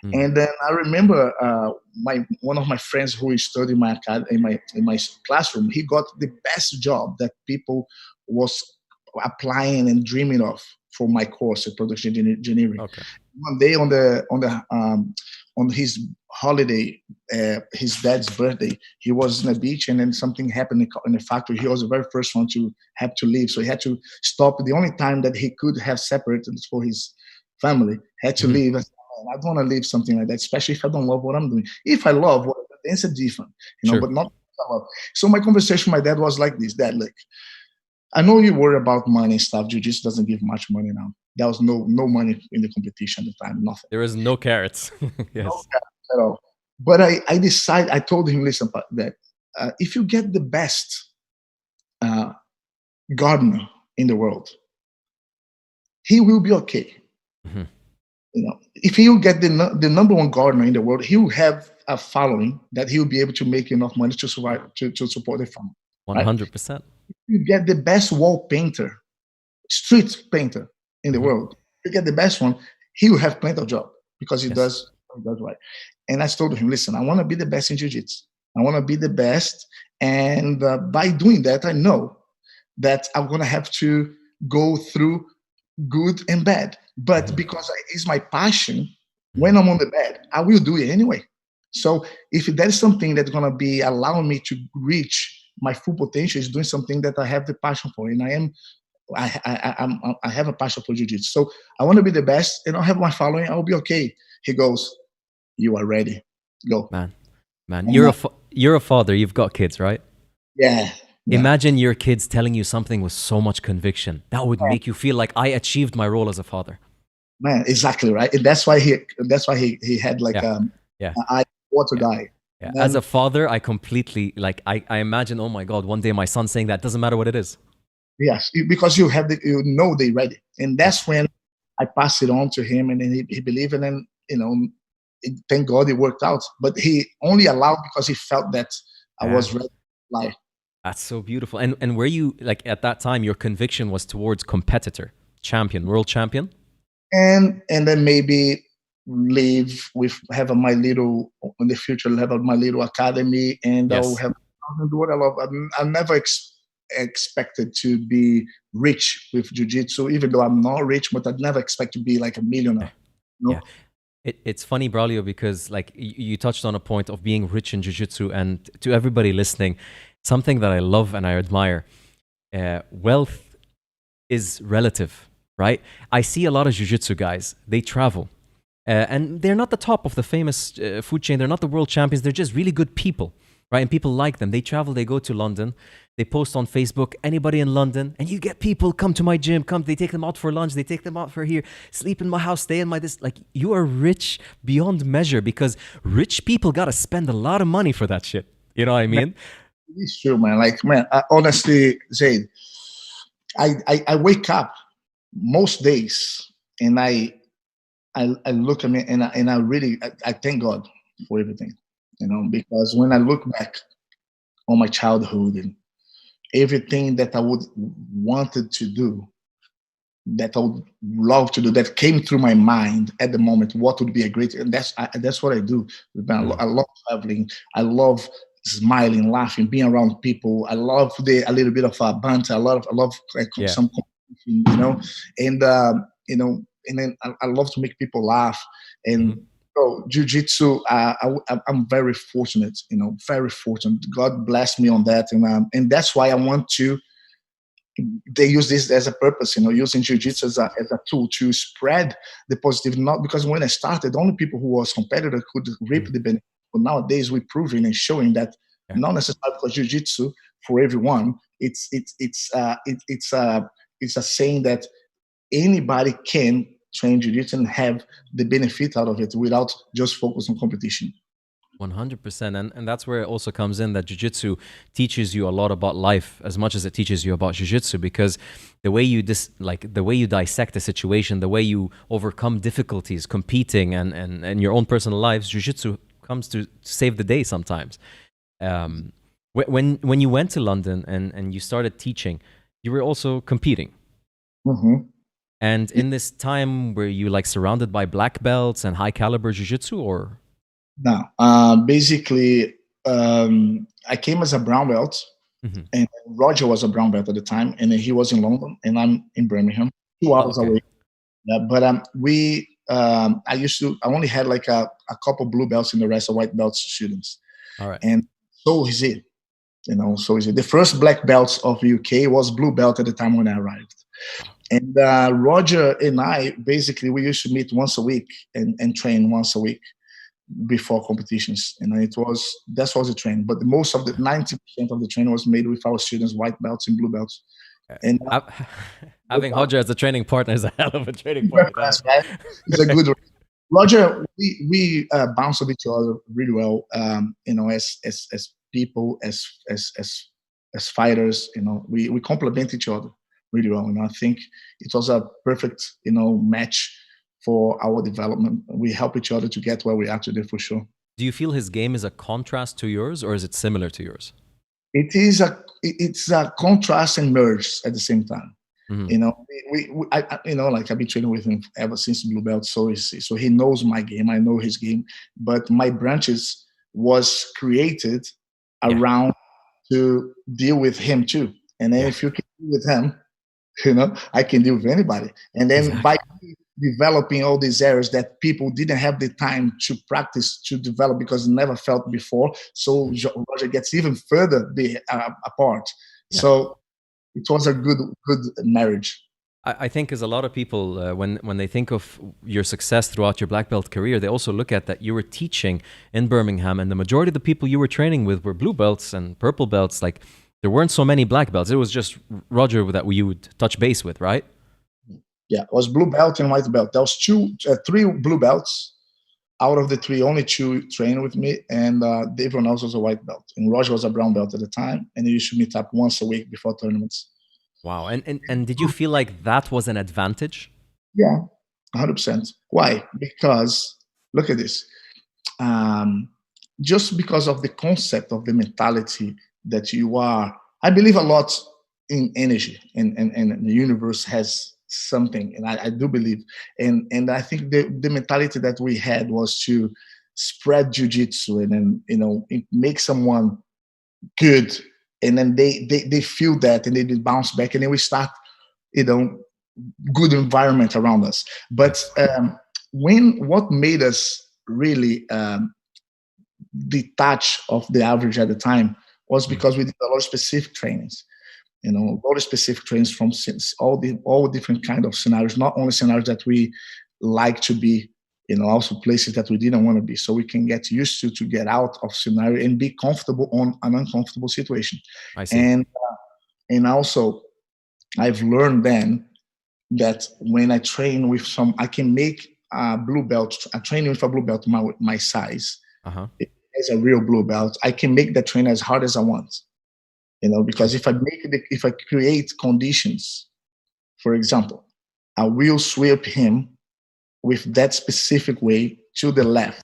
And then I remember one of my friends who studied in my classroom, he got the best job that people was applying and dreaming of for my course in production engineering. Okay. One day on his holiday, his dad's birthday, he was in a beach, and then something happened in the factory. He was the very first one to have to leave, so he had to stop. The only time that he could have separated for his family, had to leave. I don't want to leave something like that, especially if I don't love what I'm doing. If I love what I'm doing, it's different, but not love. So my conversation with my dad was like this: Dad, look, I know you worry about money and stuff. Jiu-Jitsu doesn't give much money now. There was no money in the competition at the time, nothing. There is no carrots. Yes. No carrots at all. But I decided, I told him, listen, that if you get the best gardener in the world, he will be okay. Mm-hmm. You know, if he will get the number one gardener in the world, he will have a following that he will be able to make enough money to survive, to support the family. 100%. Right? You get the best wall painter, street painter in the Mm-hmm. world. You get the best one, he will have plenty of job because he Yes. does right. And I told him, listen, I want to be the best in jiu-jitsu. I want to be the best. And by doing that, I know that I'm going to have to go through good and bad. But Mm-hmm. because it's my passion, when I'm on the bed, I will do it anyway. So if that is something that's going to be allowing me to reach my full potential, is doing something that I have the passion for. And I have a passion for jiu-jitsu. So I want to be the best and I'll have my following. I'll be okay. He goes, you are ready. Go. Man, you're a father. You've got kids, right? Yeah. Imagine your kids telling you something with so much conviction. That would make you feel like I achieved my role as a father. Man, exactly right. And that's why he had like I want to die. Yeah. As a father, I completely I imagine, oh my God, one day my son saying that, doesn't matter what it is. Yes, because you know they're ready. And that's when I passed it on to him, and then he believed, and then, you know, thank God it worked out. But he only allowed because he felt that I was ready to fly. That's so beautiful. And were you, like, at that time, your conviction was towards competitor, champion, world champion? And then maybe have my little, in the future, have my little academy, and I'll do what I love. I never expected to be rich with jiu-jitsu, even though I'm not rich, but I'd never expect to be like a millionaire. You know? Yeah. It's funny, Braulio, because like you touched on a point of being rich in jiu-jitsu, and to everybody listening, something that I love and I admire, wealth is relative, right? I see a lot of jiu-jitsu guys, they travel, and they're not the top of the famous food chain, they're not the world champions, they're just really good people, right? And people like them. They travel, they go to London, they post on Facebook, anybody in London, and you get people come to my gym, they take them out for lunch, they take them out for here, sleep in my house, stay in my this. Like, you are rich beyond measure, because rich people got to spend a lot of money for that shit. You know what I mean? It's true, man. Like, man, honestly, Zaid, I wake up most days and I look at me and I really thank God for everything, you know, because when I look back on my childhood and everything that I would wanted to do, that I would love to do, that came through my mind at the moment, what would be a great, and that's what I do. I love traveling. I love smiling, laughing, being around people. I love a little bit of banter. I love some competition, you know, and you know, and then I love to make people laugh. And so jiu-jitsu, I'm very fortunate, you know, very fortunate. God bless me on that, and that's why I want to. They use this as a purpose, you know, using jiu-jitsu as a tool to spread the positive. Not because when I started, only people who was competitive could reap the benefit. But nowadays, we're proving and showing that not necessarily because jiu-jitsu for everyone. It's a saying that anybody can train jiu-jitsu and have the benefit out of it without just focus on competition. 100%. And that's where it also comes in that jiu-jitsu teaches you a lot about life as much as it teaches you about jiu-jitsu, because the way you dissect a situation, the way you overcome difficulties competing and your own personal lives, jiu-jitsu comes to save the day sometimes. When you went to London and you started teaching, you were also competing. And in this time, were you like surrounded by black belts and high caliber jiu-jitsu, or? No, basically, I came as a brown belt, and Roger was a brown belt at the time, and he was in London, and I'm in Birmingham, 2 hours away. But I only had like a couple blue belts, and the rest are white belts students. All right. And so is it, you know. So is it. The first black belts of UK was blue belt at the time when I arrived. And Roger and I, basically, we used to meet once a week and train once a week before competitions, and that was the training. But most of the 90% of the training was made with our students, white belts and blue belts. And Having Roger as a training partner is a hell of a training partner. Right? It's a good Roger, we bounce off each other really well. As people, as fighters, we complement each other really well. I think it was a perfect, match for our development. We help each other to get where we are today for sure. Do you feel his game is a contrast to yours, or is it similar to yours? It's a contrast and merge at the same time. Mm-hmm. I've been training with him ever since blue belt, so he knows my game. I know his game, but my branches was created around to deal with him too. And then if you can deal with him, I can deal with anybody. And then by developing all these areas that people didn't have the time to practice to develop because never felt before, so Roger gets even further apart. Yeah. So it was a good marriage. I think as a lot of people, when they think of your success throughout your black belt career, they also look at that you were teaching in Birmingham, and the majority of the people you were training with were blue belts and purple belts. Like, there weren't so many black belts. It was just Roger that you would touch base with, right? Yeah, it was blue belt and white belt. There was three blue belts. Out of the three, only two trained with me, and everyone else was a white belt. And Roger was a brown belt at the time, and he used to meet up once a week before tournaments. Wow. And did you feel like that was an advantage? Yeah, 100%. Why? Because, look at this. Just because of the concept of the mentality that you are, I believe a lot in energy, and the universe has something, and I do believe, and I think the mentality that we had was to spread jiu-jitsu, and then make someone good, and then they feel that, and they bounce back, and then we start good environment around us. But what made us really detach of the average at the time was because we did a lot of specific trainings. A lot of specific trainings from all different kind of scenarios, not only scenarios that we like to be, also places that we didn't want to be, so we can get used to get out of scenario and be comfortable on an uncomfortable situation. I see. And also, I've learned then that when I train with I can make a blue belt, a training with a blue belt my size, as a real blue belt, I can make that train as hard as I want. Because if I create conditions, for example, I will sweep him with that specific way to the left.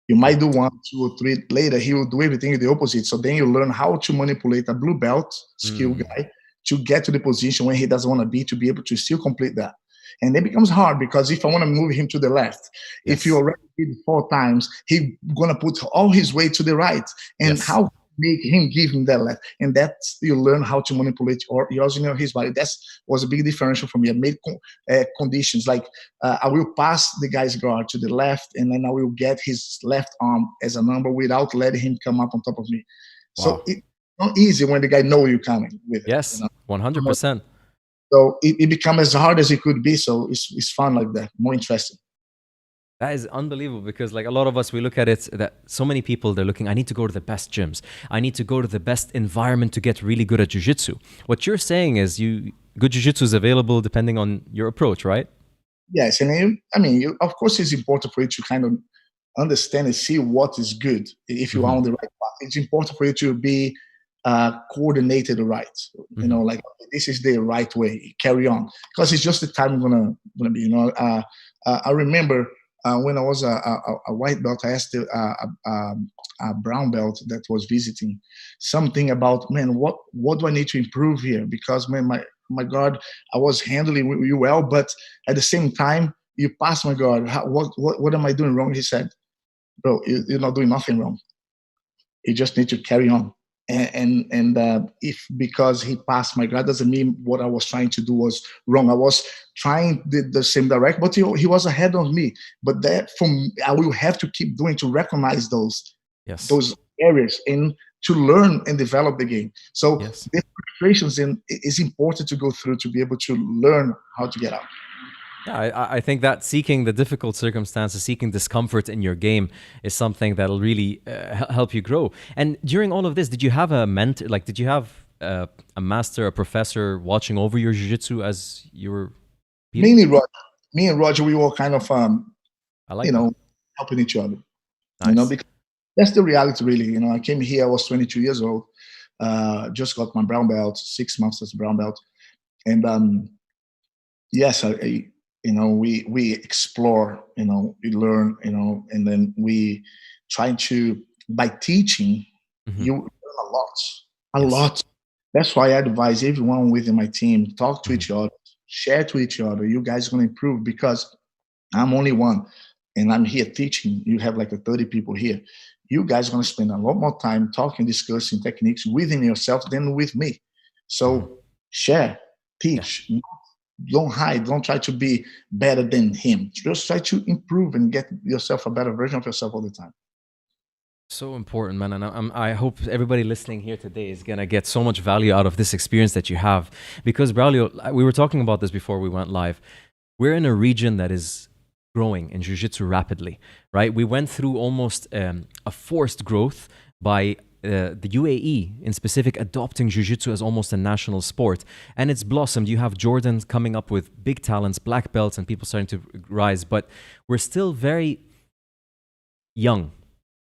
You might do 1, 2, or 3. Later, he will do everything the opposite. So then you learn how to manipulate a blue belt skill guy to get to the position where he doesn't want to be able to still complete that. And it becomes hard because if I want to move him to the left, if you already did 4 times, he's going to put all his weight to the right. And how make him give him that left, and that's you learn how to manipulate or using his body. That was a big differential for me. I made conditions like I will pass the guy's guard to the left, and then I will get his left arm as a number without letting him come up on top of me. Wow. So it's not easy when the guy knows you're coming with it. Yes, 100%. So it becomes as hard as it could be. So it's fun like that, more interesting. That is unbelievable, because like a lot of us, we look at it that so many people, they're looking, I need to go to the best gyms. I need to go to the best environment to get really good at jiu-jitsu. What you're saying is good jiu-jitsu is available depending on your approach, right? Yes. And of course, it's important for you to kind of understand and see what is good. If you are on the right path, it's important for you to be coordinated right. Like this is the right way. Carry on, because it's just the time gonna be. I remember. When I was a white belt, I asked a brown belt that was visiting something about, man, what do I need to improve here? Because, man, my guard, I was handling you well, but at the same time, you passed my guard. What am I doing wrong? He said, bro, you're not doing nothing wrong. You just need to carry on. And if because he passed my guard doesn't mean what I was trying to do was wrong. I was trying the same direction, but he was ahead of me. But that I will have to keep doing to recognize those areas and to learn and develop the game. So the frustrations is important to go through to be able to learn how to get out. Yeah, I think that seeking the difficult circumstances, seeking discomfort in your game is something that'll really help you grow. And during all of this, did you have a mentor? Like, did you have a master, a professor watching over your jiu-jitsu as you were competing? Mainly Roger. Me and Roger, we were kind of, I like that. helping each other. Nice. Because that's the reality, really. I came here, I was 22 years old, just got my brown belt, 6 months as a brown belt. And yes, we explore, we learn, and then we try to, by teaching, you learn a lot, a Yes. lot. That's why I advise everyone within my team, talk to each other, share to each other. You guys are going to improve, because I'm only one and I'm here teaching. You have like 30 people here. You guys are going to spend a lot more time talking, discussing techniques within yourself than with me. So share, teach, don't hide, don't try to be better than him. Just try to improve and get yourself a better version of yourself all the time. So important, man. And I hope everybody listening here today is going to get so much value out of this experience that you have. Because, Braulio, we were talking about this before we went live. We're in a region that is growing in jiu-jitsu rapidly, right? We went through almost a forced growth by the UAE in specific adopting jiu-jitsu as almost a national sport. And it's blossomed. You have Jordan coming up with big talents, black belts, and people starting to rise. But we're still very young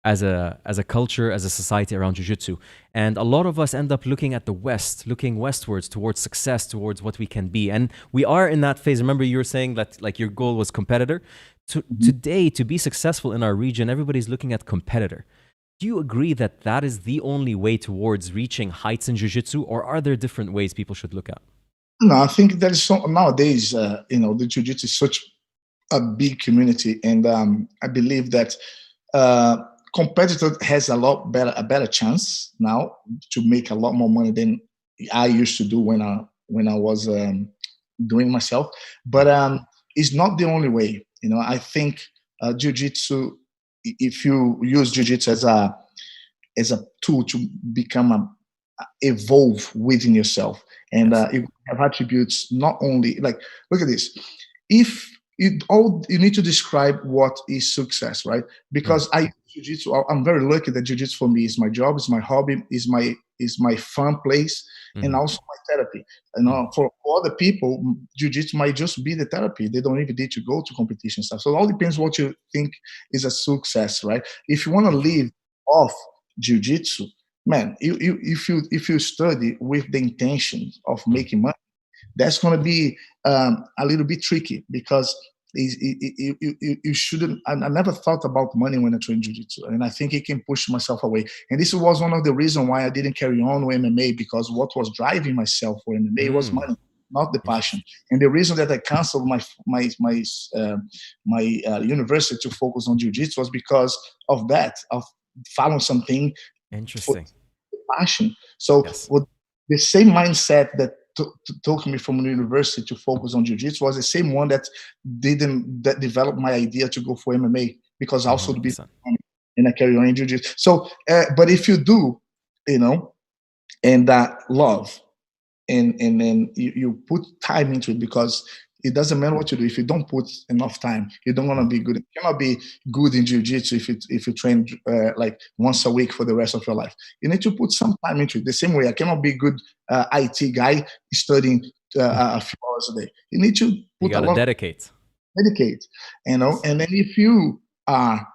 as a culture, as a society around jiu-jitsu. And a lot of us end up looking at the West, looking westwards towards success, towards what we can be. And we are in that phase. Remember, you were saying that like your goal was competitor. Today, to be successful in our region, everybody's looking at competitor. Do you agree that that is the only way towards reaching heights in jiu-jitsu, or are there different ways people should look at? No, I think that is so, nowadays, the jiu-jitsu is such a big community. And I believe that competitor has a better chance now to make a lot more money than I used to do when I was doing myself. But it's not the only way. I think jiu-jitsu, if you use jiu-jitsu as a tool to become evolve within yourself, and you have attributes, not only like, look at this. If you need to describe what is success, right? Because I jiu-jitsu, I'm very lucky that jiu-jitsu for me is my job, is my hobby, is my fun place, and also my therapy. For other people, jiu-jitsu might just be the therapy. They don't even need to go to competition stuff. So it all depends what you think is a success, right? If you want to live off jiu-jitsu, man, if you study with the intention of making money, that's going to be a little bit tricky, because you shouldn't. I never thought about money when I trained jiu-jitsu, and I think it can push myself away. And this was one of the reasons why I didn't carry on with MMA, because what was driving myself for MMA was money, not the passion. And the reason that I canceled my university to focus on jiu-jitsu was because of that, of following something Interesting. passion. So with the same mindset that took me from the university to focus on jiu-jitsu was the same one that developed my idea to go for MMA, because also to be in a carry on in jiu-jitsu. So, but if you do, and love, and then you put time into it, because it doesn't matter what you do. If you don't put enough time, you don't want to be good. You cannot be good in jiu-jitsu if you train like once a week for the rest of your life. You need to put some time into it. The same way I cannot be a good IT guy studying a few hours a day. You need to put a lot. Dedicate. And then if you are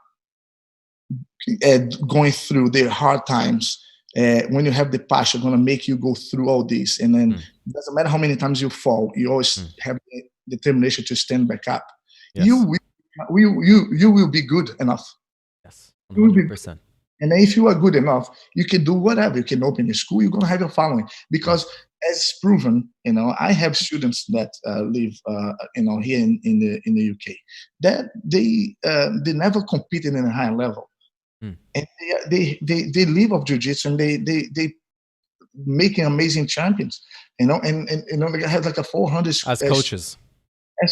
going through the hard times, when you have the passion, going to make you go through all this, and then it doesn't matter how many times you fall, you always have the determination to stand back up. You will be good enough. Yes, 100%. And if you are good enough, you can do whatever. You can open a school. You're going to have your following, because as proven, I have students that live, here in the UK, that they never competed in a higher level. And they live off jiu-jitsu, and they making amazing champions, and they have like a 400 as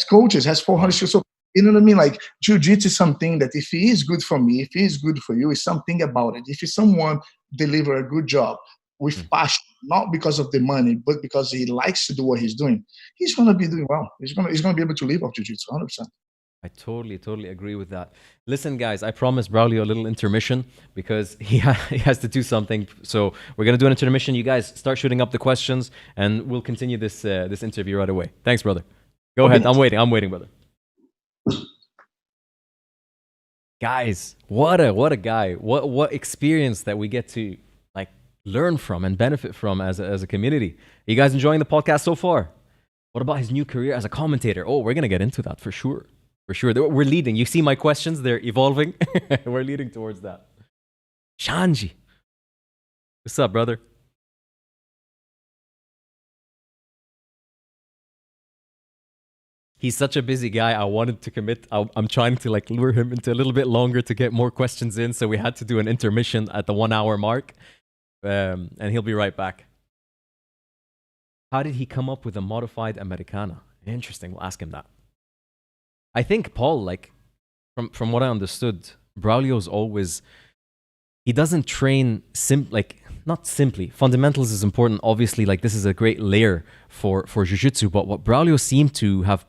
coaches, has 400. So you know what I mean? Like, jiu-jitsu is something that if it is good for me, if it is good for you, it's something about it. If someone deliver a good job with passion, not because of the money, but because he likes to do what he's doing, he's gonna be doing well. He's gonna be able to live off jiu-jitsu 100%. I totally agree with that. Listen, guys, I promised Braulio a little intermission because he has to do something. So we're gonna do an intermission. You guys start shooting up the questions, and we'll continue this this interview right away. Thanks, brother. Go ahead. I'm waiting, brother. Guys, what a guy! What experience that we get to like learn from and benefit from as a community. Are you guys enjoying the podcast so far? What about his new career as a commentator? Oh, we're gonna get into that for sure. For sure. We're leading. You see my questions, they're evolving. We're leading towards that. Shanji. What's up, brother? He's such a busy guy. I wanted to commit. I'm trying to like lure him into a little bit longer to get more questions in. So we had to do an intermission at the 1 hour mark. And he'll be right back. How did he come up with a modified Americana? Interesting. We'll ask him that. I think Paul, like, from what I understood, Braulio's always, he doesn't train not simply. Fundamentals is important, obviously. Like, this is a great layer for jiu-jitsu. But what Braulio seemed to have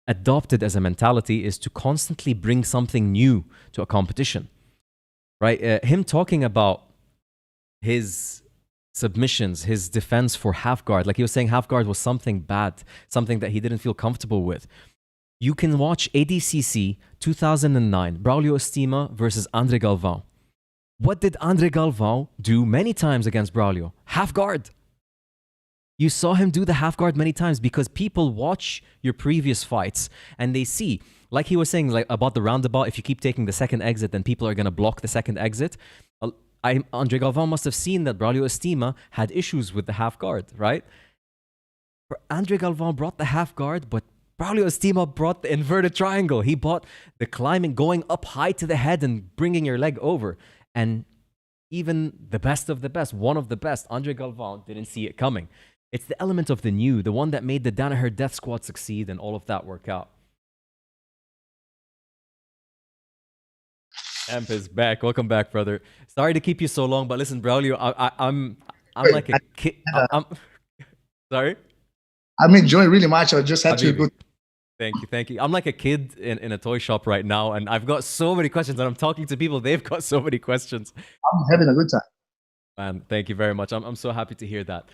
adopted as a mentality is to constantly bring something new to a competition, right? Him talking about his submissions, his defense for half guard, like he was saying, half guard was something bad, something that he didn't feel comfortable with. You can watch ADCC 2009, Braulio Estima versus Andre Galvão. What did Andre Galvão do many times against Braulio? Half guard. You saw him do the half guard many times because people watch your previous fights and they see, like he was saying, like about the roundabout, if you keep taking the second exit, then people are going to block the second exit. Andre Galvão must have seen that Braulio Estima had issues with the half guard, right? Andre Galvão brought the half guard, but Braulio Estima brought the inverted triangle. He brought the climbing, going up high to the head and bringing your leg over. And even the best of the best, one of the best, Andre Galvão didn't see it coming. It's the element of the new, the one that made the Danaher Death Squad succeed and all of that work out. Amp is back. Welcome back, brother. Sorry to keep you so long, but listen, Braulio, I'm like a kid. Sorry? I'm enjoying really much. I just had to go. Thank you. I'm like a kid in a toy shop right now, and I've got so many questions, and I'm talking to people. They've got so many questions. I'm having a good time. Man, thank you very much. I'm so happy to hear that.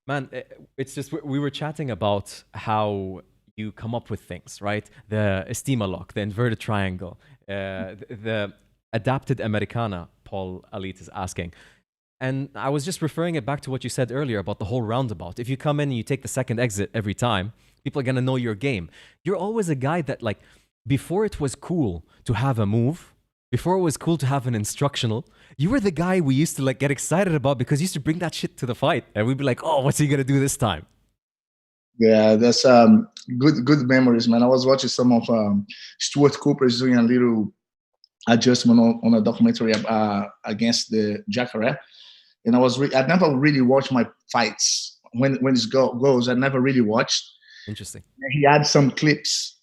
Man, it's just, we were chatting about how you come up with things, right? The Estima lock, the inverted triangle, the adapted Americana, Paul Alit is asking. And I was just referring it back to what you said earlier about the whole roundabout. If you come in and you take the second exit every time, people are going to know your game. You're always a guy that, like, before it was cool to have a move, before it was cool to have an instructional, you were the guy we used to like get excited about because you used to bring that shit to the fight. And we'd be like, oh, what's he going to do this time? Yeah, that's good memories, man. I was watching some of Stuart Cooper's doing a little adjustment on a documentary against the Carcará. And I never really watched my fights when it goes. I never really watched. Interesting. He had some clips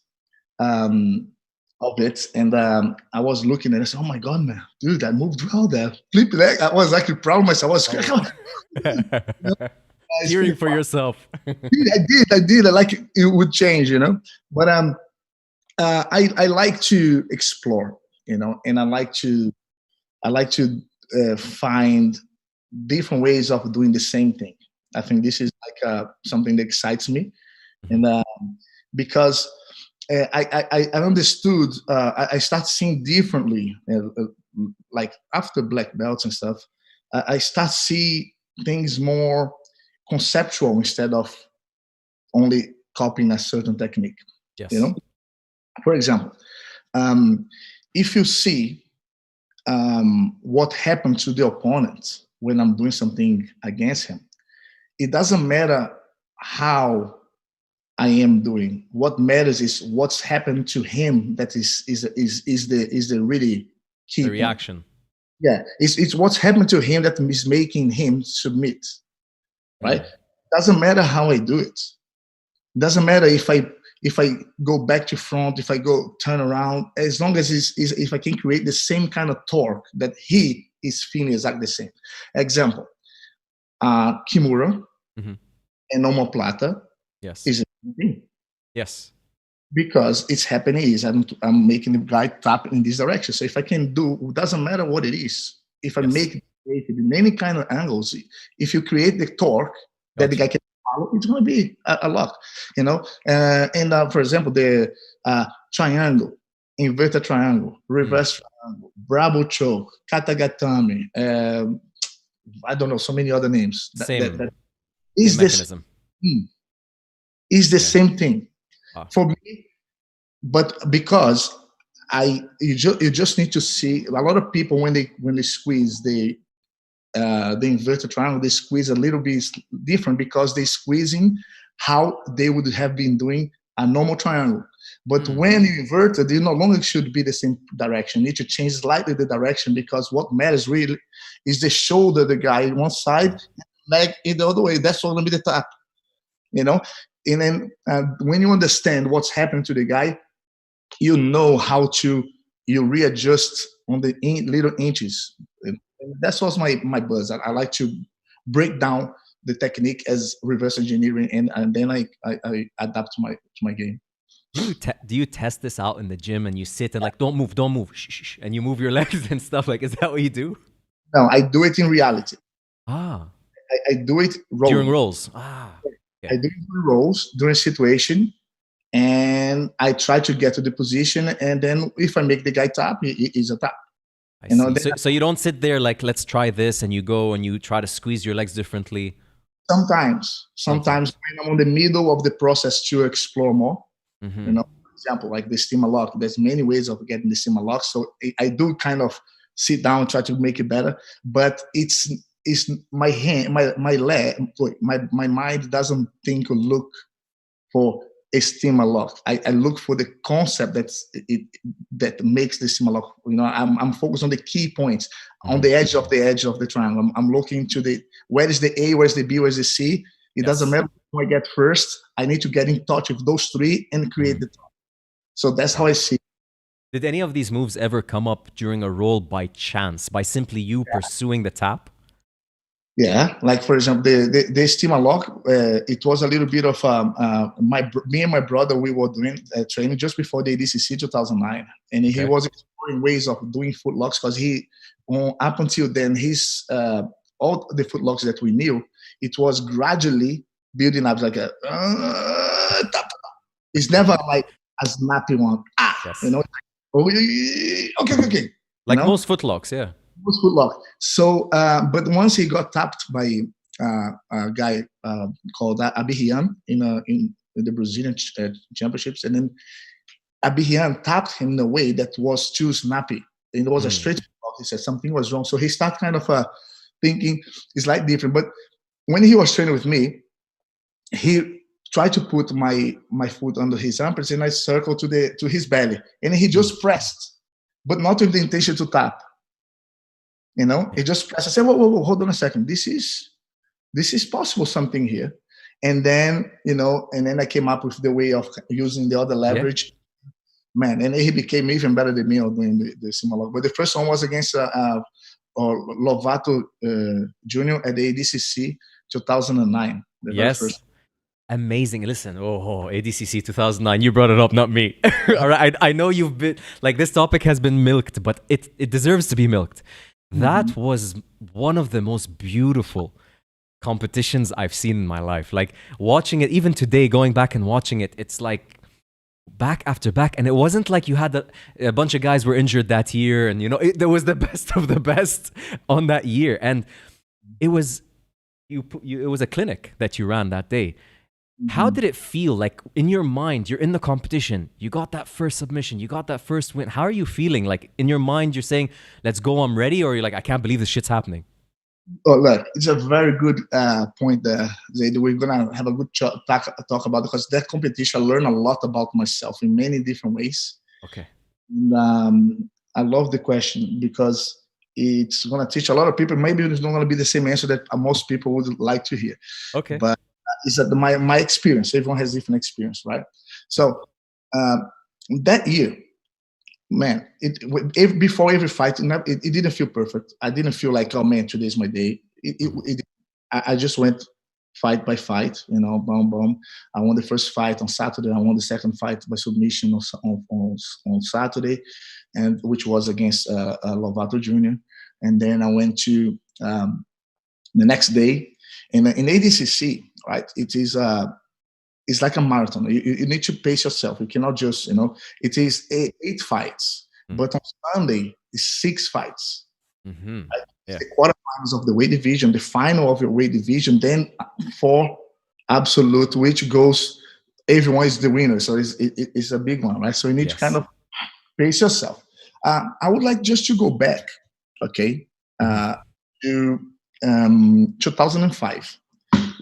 of it, and I was looking and I said, "Oh my god, man, dude, that moved well there." Flip leg. I was actually proud of myself. Hearing for yourself. I did. I like it would change, you know. But I like to explore, you know, and I like to find different ways of doing the same thing. I think this is like something that excites me, and because I understood, I start seeing differently, like after black belts and stuff. I start see things more conceptual instead of only copying a certain technique. Yes. You know, for example, if you see what happened to the opponent when I'm doing something against him, it doesn't matter how I am doing. What matters is what's happened to him. That is the really key. The reaction. Point. Yeah, it's what's happened to him that is making him submit. Right? Doesn't matter how I do it. Doesn't matter if I go back to front, if I go turn around, as long as if I can create the same kind of torque that he is feeling exactly the same. Example, Kimura and omoplata. Yes. Is a thing. Yes. because it's happening is I'm making the guy tap in this direction. So if I can do, it doesn't matter what it is. If I make it in any kind of angles, if you create the torque that the guy can follow, it's going to be a lot, you know. For example, the triangle, inverted triangle, reverse triangle, Bravo choke, katagatame. I don't know, so many other names. Same Is mechanism. Is the same thing for me, but because you just need to see a lot of people when they squeeze the inverted triangle, they squeeze a little bit different because they're squeezing how they would have been doing a normal triangle. But when you invert it, you no longer should be the same direction. You need to change slightly the direction, because what matters really is the shoulder, the guy one side, and leg in the other way. That's all going to be the tap, you know. And then when you understand what's happening to the guy, you know how to readjust on the little inches. And that's what's my buzz. I like to break down the technique as reverse engineering, and then I adapt to my game. Do you test this out in the gym and you sit and like, don't move, shh, and you move your legs and stuff? Like, is that what you do? No, I do it in reality. I do it rolling. During rolls. Okay. I do it during rolls, during situation, and I try to get to the position, and then if I make the guy tap, it is a tap. You know, so you don't sit there like, let's try this, and you go and you try to squeeze your legs differently. Sometimes when I'm on the middle of the process to explore more, you know, for example, like the Estima lock, there's many ways of getting the Estima lock. So I do kind of sit down and try to make it better, but it's my hand, my leg, my mind doesn't think or look for Estima lock. I look for the concept that makes the Estima lock. You know, I'm focused on the key points, on the edge of the triangle. I'm looking to where is the A, where's the B, where's the C. It doesn't matter who I get first. I need to get in touch with those three and create the top. So that's how I see it. Did any of these moves ever come up during a roll by chance, by simply you pursuing the tap? Yeah, like for example, the Estima lock, it was a little bit of me and my brother, we were doing training just before the Adcc 2009, and he was exploring ways of doing foot locks, because up until then, all the foot locks that we knew, it was gradually building up like it's never like a snappy one. You know, okay. Like most foot locks, Most foot lock. So, but once he got tapped by a guy called Abirrian in the Brazilian championships, and then Abirrian tapped him in a way that was too snappy. And it was a straight lock. He said something was wrong. So he started kind of thinking it's like different. But when he was training with me, he tried to put my foot under his armpits, and I circled to his belly, and he just pressed, but not with the intention to tap. You know, he just pressed. I said, whoa, hold on a second. This is possible something here. And then, you know, and then I came up with the way of using the other leverage. Man, and he became even better than me on doing the Estima lock. But the first one was against Lovato Jr. at the Adcc 2009. Yes. Amazing. Listen, Adcc 2009, you brought it up, not me. All right, I know you've been, like, this topic has been milked, but it deserves to be milked. That was one of the most beautiful competitions I've seen in my life. Like, watching it, even today, going back and watching it, it's like back after back. And it wasn't like you had a bunch of guys were injured that year, and, you know, there was the best of the best on that year. And it was it was a clinic that you ran that day. How did it feel? Like, in your mind, you're in the competition, you got that first submission, you got that first win. How are you feeling? Like, in your mind, you're saying, let's go, I'm ready? Or you're like, I can't believe this shit's happening? Oh, look, it's a very good point there, Zaid. We're going to have a good talk about it, because that competition, I learned a lot about myself in many different ways. Okay. And, I love the question, because it's going to teach a lot of people. Maybe it's not going to be the same answer that most people would like to hear. Okay. But it's my experience. Everyone has different experience, right? So that year, man, before every fight, it didn't feel perfect. I didn't feel like, oh man, today's my day. I just went fight by fight, boom, boom. I won the first fight on Saturday. I won the second fight by submission on Saturday, and which was against Lovato Jr. And then I went to the next day in ADCC, right? It's like a marathon. You need to pace yourself. You cannot just, it is eight fights, but on Sunday it's 6 fights. Right? Yeah. The quarterfinals of the weight division, the final of your weight division, then 4 absolute, which goes, everyone is the winner. So it's a big one, right? So you need to kind of pace yourself. I would like just to go back, okay, to 2005,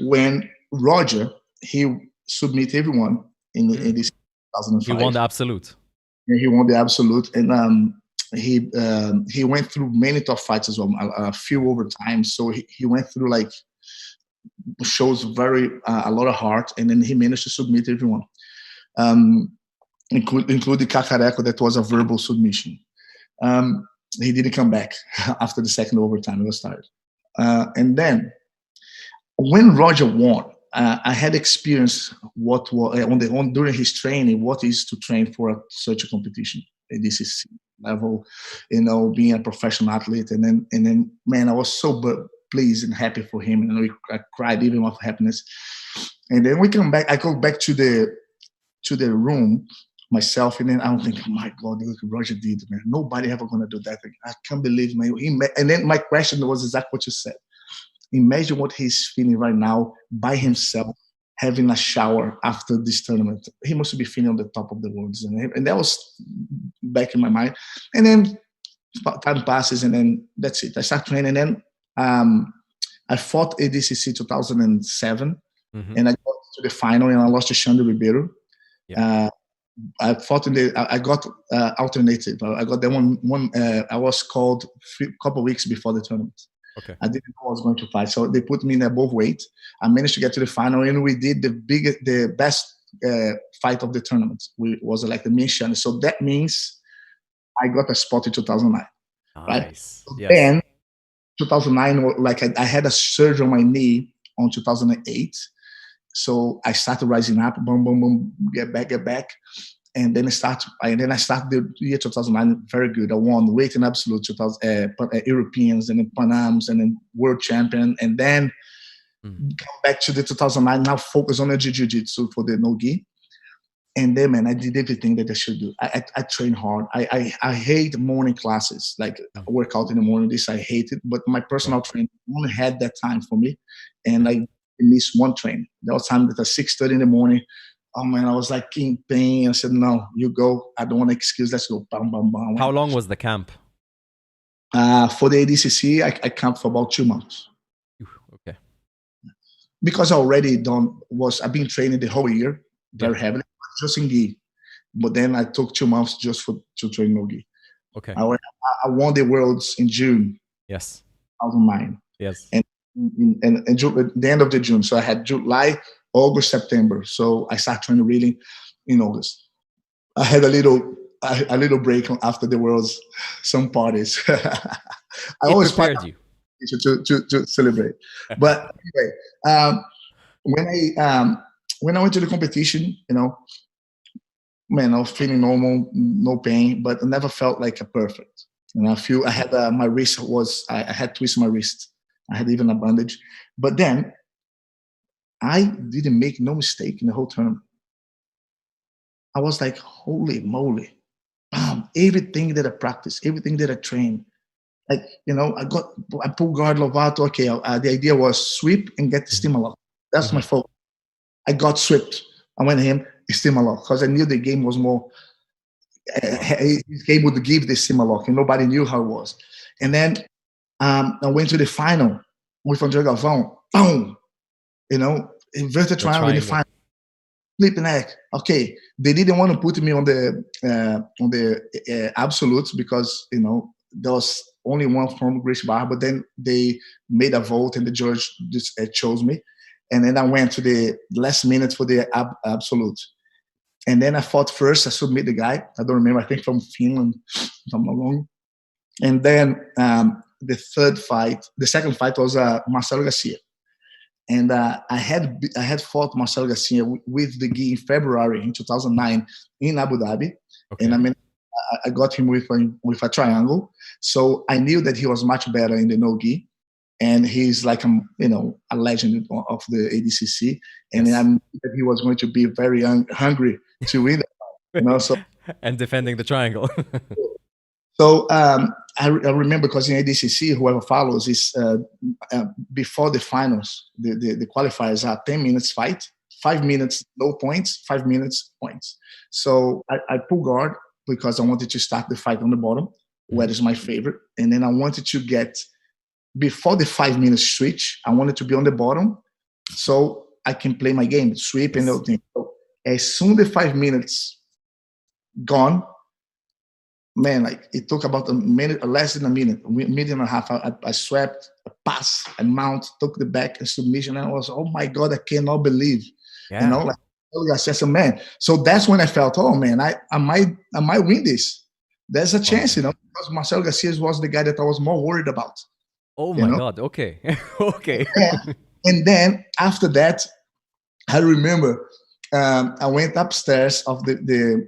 when Roger, he submit everyone in this 2005. He won the absolute. Yeah, he won the absolute, and he went through many tough fights as well, a few overtimes. So he went through like shows a lot of heart, and then he managed to submit everyone, including Carcará, that was a verbal submission. He didn't come back after the second overtime. It was tired, and then when Roger won, I had experienced what was during his training, what is to train for such a competition, ADCC level, being a professional athlete, and then, man, I was so pleased and happy for him, and I cried even of happiness. And then we come back. I go back to the room myself, and then I'm thinking, oh my God, look what Roger did, man. Nobody ever gonna do that. I can't believe, man. And then my question was exactly what you said. Imagine what he's feeling right now by himself, having a shower after this tournament. He must be feeling on the top of the world. And that was back in my mind. And then time passes, and then that's it. I start training. And then I fought ADCC 2007, and I got to the final, and I lost to Xander Ribeiro. Yeah. I fought I got alternated. I got that one. I was called a couple of weeks before the tournament. Okay. I didn't know I was going to fight, so they put me in above weight. I managed to get to the final, and we did the best fight of the tournament. We was like the mission. So that means I got a spot in 2009. Nice. Right? So yes. Then 2009, like I had a surgery on my knee on 2008. So I started rising up, boom, boom, boom, get back. And then I started the year 2009 very good. I won weight in absolute, Europeans, and then Pan Ams, and then world champion. And then come back to the 2009, now focus on the Jiu-Jitsu for the no-gi. And then, man, I did everything that I should do. I train hard. I hate morning classes, like workout in the morning. This I hate it. But my personal trainer only had that time for me. And I missed one train. There was time at 6:30 in the morning. Oh, man, I was like in pain. I said, no, you go. I don't want an excuse. Let's go. Bam, bam, bam. How long was the camp? For the ADCC, I camped for about 2 months. Okay. Because I've been training the whole year very heavily, just in gi. But then I took 2 months just to train no gi. Okay. I won the Worlds in June. Yes. 2009. Yes. And the end of the June. So I had July, August, September. So I started training really in August. I had a little break after the Worlds, some parties. I always prepared you to celebrate. But anyway, when I went to the competition, man, I was feeling normal, no pain, but I never felt like a perfect. And I had my wrist I had twisted my wrist. I had even a bandage, but then I didn't make no mistake in the whole tournament. I was like, holy moly. Everything that I practiced, everything that I trained, like, I pulled guard Lovato. Okay, the idea was sweep and get the stimulus. That's my focus. I got swept. I went to him, stimulus, because I knew the game was more, his game would give the stimulus, and nobody knew how it was. And then I went to the final with Andre Galvão. Boom! Inverted triangle in the final. Flip neck. Okay, they didn't want to put me on the absolutes because there was only one from Gracie Barra, but then they made a vote and the judge just chose me, and then I went to the last minute for the absolute, and then I fought first. I submit the guy. I don't remember. I think from Finland, if I'm not wrong. And then the second fight was Marcelo Garcia. And I had fought Marcelo Garcia with the gi in February in 2009 in Abu Dhabi, and I mean I got him with a triangle, so I knew that he was much better in the no gi, and he's like a legend of the ADCC, and I knew that he was going to be very hungry to win, So and defending the triangle. So I remember, because in ADCC, whoever follows is before the finals, the qualifiers are 10 minutes fight, 5 minutes no points, 5 minutes points. So I pull guard because I wanted to start the fight on the bottom, where is my favorite. And then I wanted to get, before the 5 minutes switch, I wanted to be on the bottom so I can play my game, sweep and everything. So as soon as the 5 minutes gone, man, like it took about a minute, less than a minute and a half. I swept, I passed, I mount, took the back and submission, and I was, oh my God, I cannot believe, like I said, man. So that's when I felt, oh man, I might win this. There's a chance, because Marcelo Garcia was the guy that I was more worried about. Oh my God, okay, okay. And then after that, I remember I went upstairs of the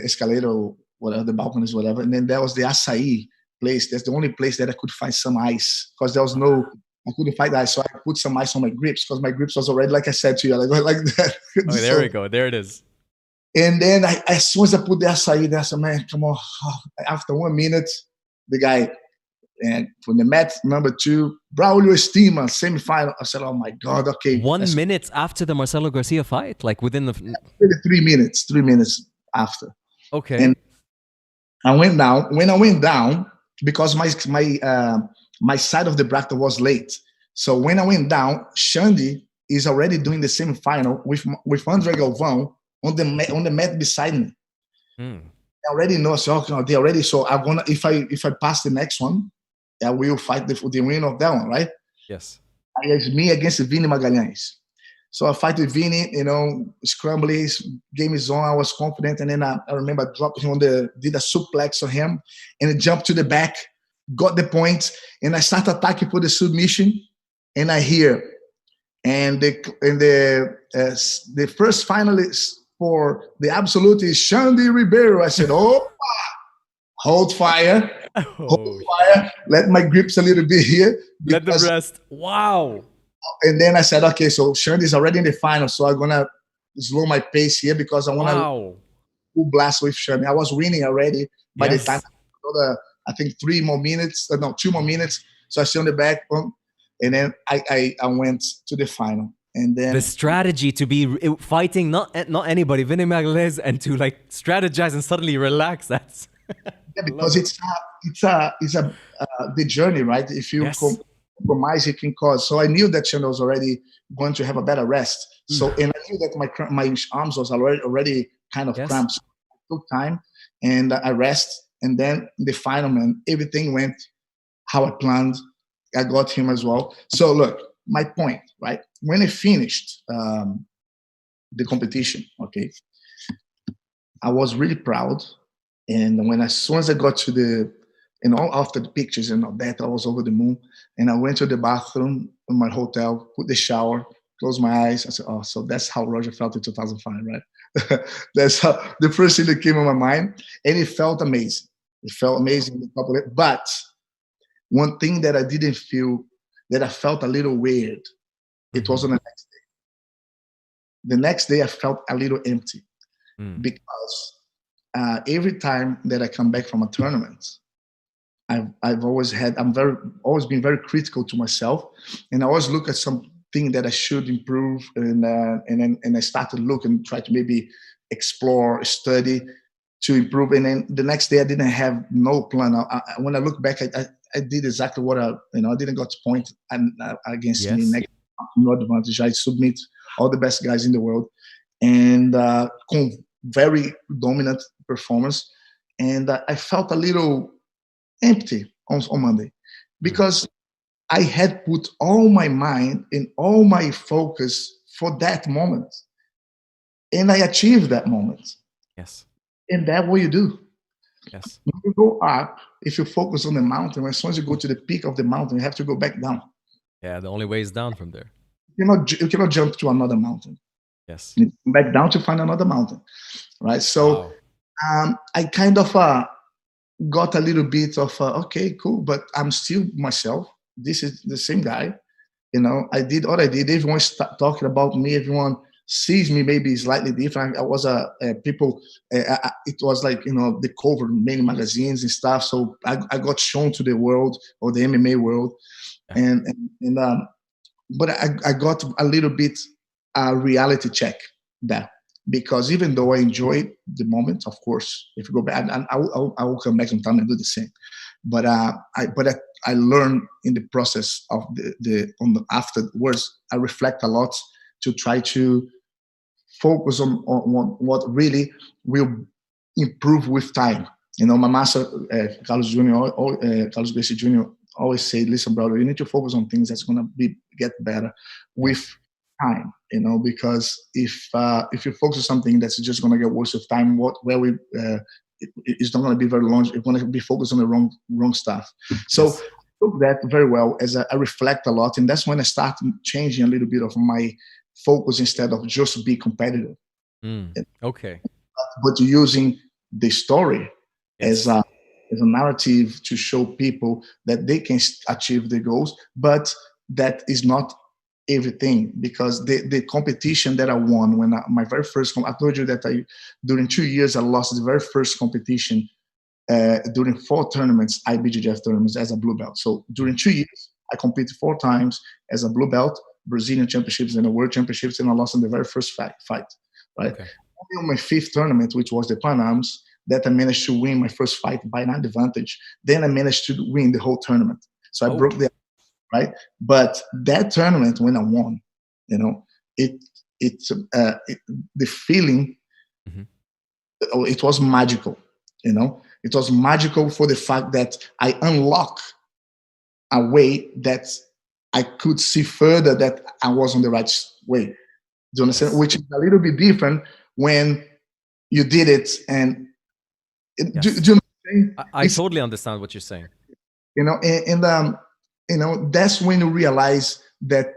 escalator, whatever, the balconies, whatever. And then there was the acai place. That's the only place that I could find some ice, because there was I couldn't find ice. So I put some ice on my grips, because my grips was already, like I said to you, like that. Oh, there we go. There it is. And then as soon as I put the acai, I said, man, come on. After 1 minute, the guy, and from the mat number 2, Braulio Estima, semifinal. I said, oh my God, okay. 1 minute after the Marcelo Garcia fight? Like within the... 3 minutes after. Okay. And I went down. When I went down, because my side of the bracket was late. So when I went down, Xande is already doing the semifinal with Andre Galvão on the mat beside me. I already know. So they already. So I'm gonna, if I pass the next one, I will fight the winner of that one, right? Yes. It's me against Vini Magalhães. So I fight with Vini, scramblies, game is on, I was confident. And then I remember I dropped him did a suplex on him, and it jumped to the back, got the point, and I start attacking for the submission, and I hear, and the first finalist for the absolute is Xande Ribeiro. I said, oh, hold fire, let my grips a little bit here. Let them rest. Wow. And then I said, okay, so Xande is already in the final, so I'm gonna slow my pace here, because I want to full blast with Xande. I was winning already by the time. I think 2 more minutes. So I stay on the back, and then I went to the final. And then the strategy to be fighting not anybody, Vini Magalhães, and to like strategize and suddenly relax. That's because it's the journey, right? If you compromise, it can cause. So I knew that Xande was already going to have a better rest. So and I knew that my arms was already kind of cramped. So it took time, and I rest. And then the final, man, everything went how I planned. I got him as well. So look, my point, right? When I finished the competition, okay, I was really proud. And as soon as I got to after the pictures and all that, I was over the moon. And I went to the bathroom in my hotel, put the shower, closed my eyes. I said, oh, so that's how Roger felt in 2005, right? That's how the first thing that came in my mind. And it felt amazing. It felt amazing. But one thing that I didn't feel, that I felt a little weird, it was on the next day. The next day I felt a little empty because every time that I come back from a tournament, I've always been very critical to myself, and I always look at something that I should improve, and I started looking, try to maybe explore, study to improve. And then the next day I didn't have no plan. When I look back, I did exactly what I didn't got to point against me. Next, no advantage. I submit all the best guys in the world, and very dominant performance. And I felt a little empty on Monday, because I had put all my mind and all my focus for that moment, and I achieved that moment. Yes. And that's what you do. Yes. When you go up, if you focus on the mountain, as soon as you go to the peak of the mountain, you have to go back down. Yeah, the only way is down from there. You cannot jump to another mountain. Yes. You come back down to find another mountain, right? So I kind of got a little bit of okay, cool, but I'm still myself. This is the same guy. I did what I did. Everyone talking about me. Everyone sees me maybe slightly different. I was people. It was like they covered many magazines and stuff. So I got shown to the world or the MMA world, and but I got a little bit a reality check there, because even though I enjoyed the moment, of course, if you go back, and I will come back in time and do the same. But I learned in the process of the afterwards. I reflect a lot to try to focus on what really will improve with time. My master, Carlos Gracie Jr. always said, "Listen, brother, you need to focus on things that's gonna get better with time." Because if you focus on something that's just gonna get worse with time, it's not gonna be very long. You're gonna be focused on the wrong stuff. So I took that very well as I reflect a lot, and that's when I start changing a little bit of my focus instead of just be competitive. Okay. But using the story as a narrative to show people that they can achieve their goals, but that is not everything, because the competition that I won when my very first, I told you that during 2 years I lost the very first competition during 4 tournaments, IBJJF tournaments, as a blue belt. So during 2 years I competed 4 times as a blue belt, Brazilian championships and the world championships, and I lost in the very first fight, right? Okay. Only on my 5th tournament, which was the Pan Ams, that I managed to win my first fight by 9 advantage. Then I managed to win the whole tournament. So I broke the right. But that tournament, when I won, the feeling, it was magical. It was magical for the fact that I unlocked a way that I could see further that I was on the right way. Do you understand? Which is a little bit different when you did it and do you understand? I totally understand what you're saying. That's when you realize that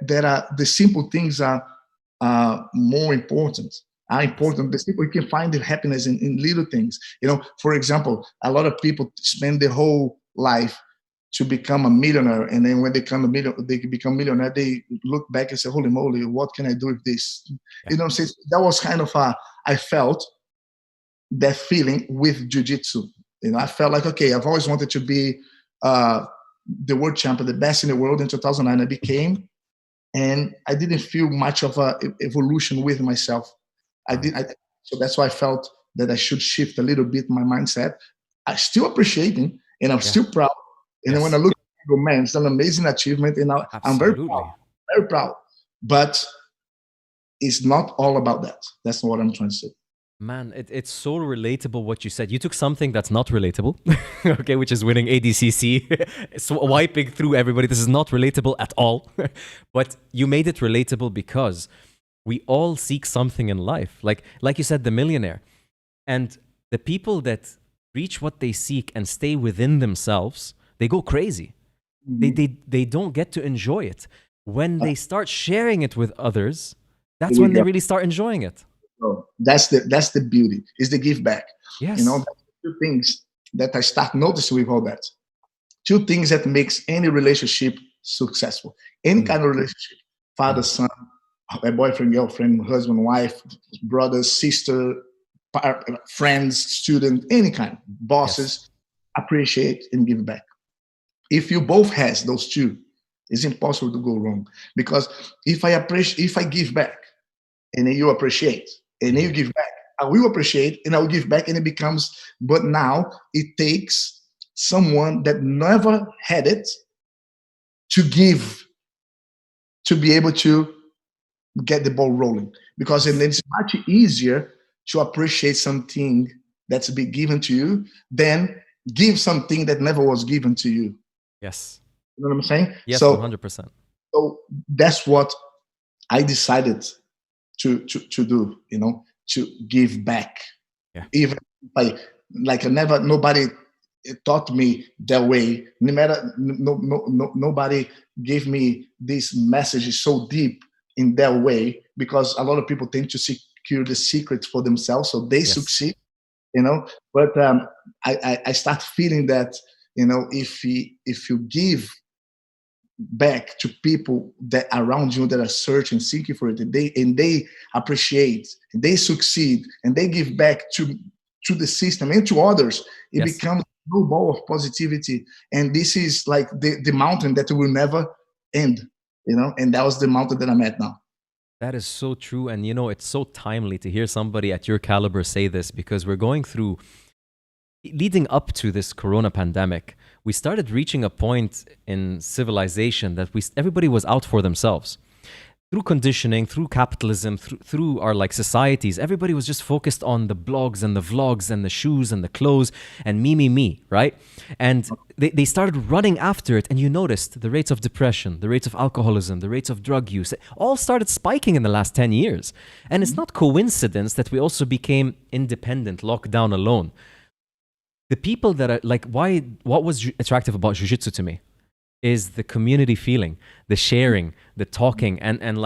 the simple things are more important. The simple, you can find the happiness in little things. For example, a lot of people spend their whole life to become a millionaire, and then when they become millionaire, they look back and say, "Holy moly, what can I do with this?" So that was kind of I felt that feeling with jiu-jitsu. I felt like, okay, I've always wanted to be the world champion, the best in the world. In 2009, I became, and I didn't feel much of a evolution with myself. So that's why I felt that I should shift a little bit my mindset. I still appreciating, and I'm still proud. And then when I look at it, man, it's an amazing achievement, and I'm very proud. But it's not all about that. That's what I'm trying to say. Man, it's so relatable what you said. You took something that's not relatable, okay, which is winning ADCC, wiping through everybody. This is not relatable at all. But you made it relatable because we all seek something in life. Like you said, the millionaire. And the people that reach what they seek and stay within themselves, they go crazy. They don't get to enjoy it. When they start sharing it with others, that's when they really start enjoying it. So that's the beauty, is the give back. Yes. That's 2 things that I start noticing with all that. 2 things that makes any relationship successful. Any kind of relationship, father, son, a boyfriend, girlfriend, husband, wife, brother, sister, friends, student, any kind, bosses, appreciate and give back. If you both has those 2, it's impossible to go wrong. Because if I give back, and then you appreciate, and then you give back, I will appreciate and I will give back, and it becomes, but now it takes someone that never had it to give, to be able to get the ball rolling. Because then it's much easier to appreciate something that's been given to you than give something that never was given to you. Yes. You know what I'm saying? Yes, so 100%. So that's what I decided to do, to give back. Yeah. Even if nobody it taught me that way. No matter, nobody gave me this message so deep in that way, because a lot of people tend to secure the secrets for themselves, so they succeed, But I start feeling that, if you give back to people that around you that are searching, seeking for it, they appreciate, and they succeed, and they give back to the system and to others, it becomes a snowball of positivity. And this is like the mountain that will never end, and that was the mountain that I'm at now. That is so true. And it's so timely to hear somebody at your caliber say this, because we're going through, leading up to this corona pandemic, we started reaching a point in civilization that everybody was out for themselves. Through conditioning, through capitalism, through our societies, everybody was just focused on the blogs and the vlogs and the shoes and the clothes and me, right? And they started running after it, and you noticed the rates of depression, the rates of alcoholism, the rates of drug use, all started spiking in the last 10 years. And it's not coincidence that we also became independent, locked down, alone. The people that are what was attractive about jiu-jitsu to me is the community feeling, the sharing, the talking, and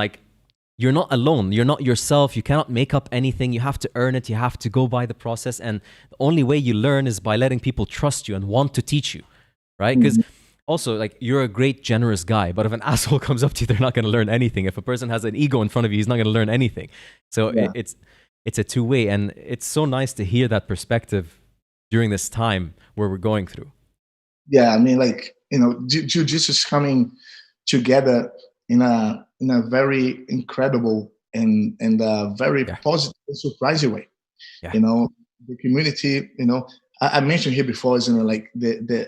you're not alone. You're not yourself. You cannot make up anything. You have to earn it. You have to go by the process. And the only way you learn is by letting people trust you and want to teach you, right? Because also, you're a great, generous guy, but if an asshole comes up to you, they're not going to learn anything. If a person has an ego in front of you, he's not going to learn anything. So it's a two-way, and it's so nice to hear that perspective during this time where we're going through. Yeah, I mean, jiu-jitsu is coming together in a very incredible and very positive and surprising way. Yeah. The community, I mentioned here before, is the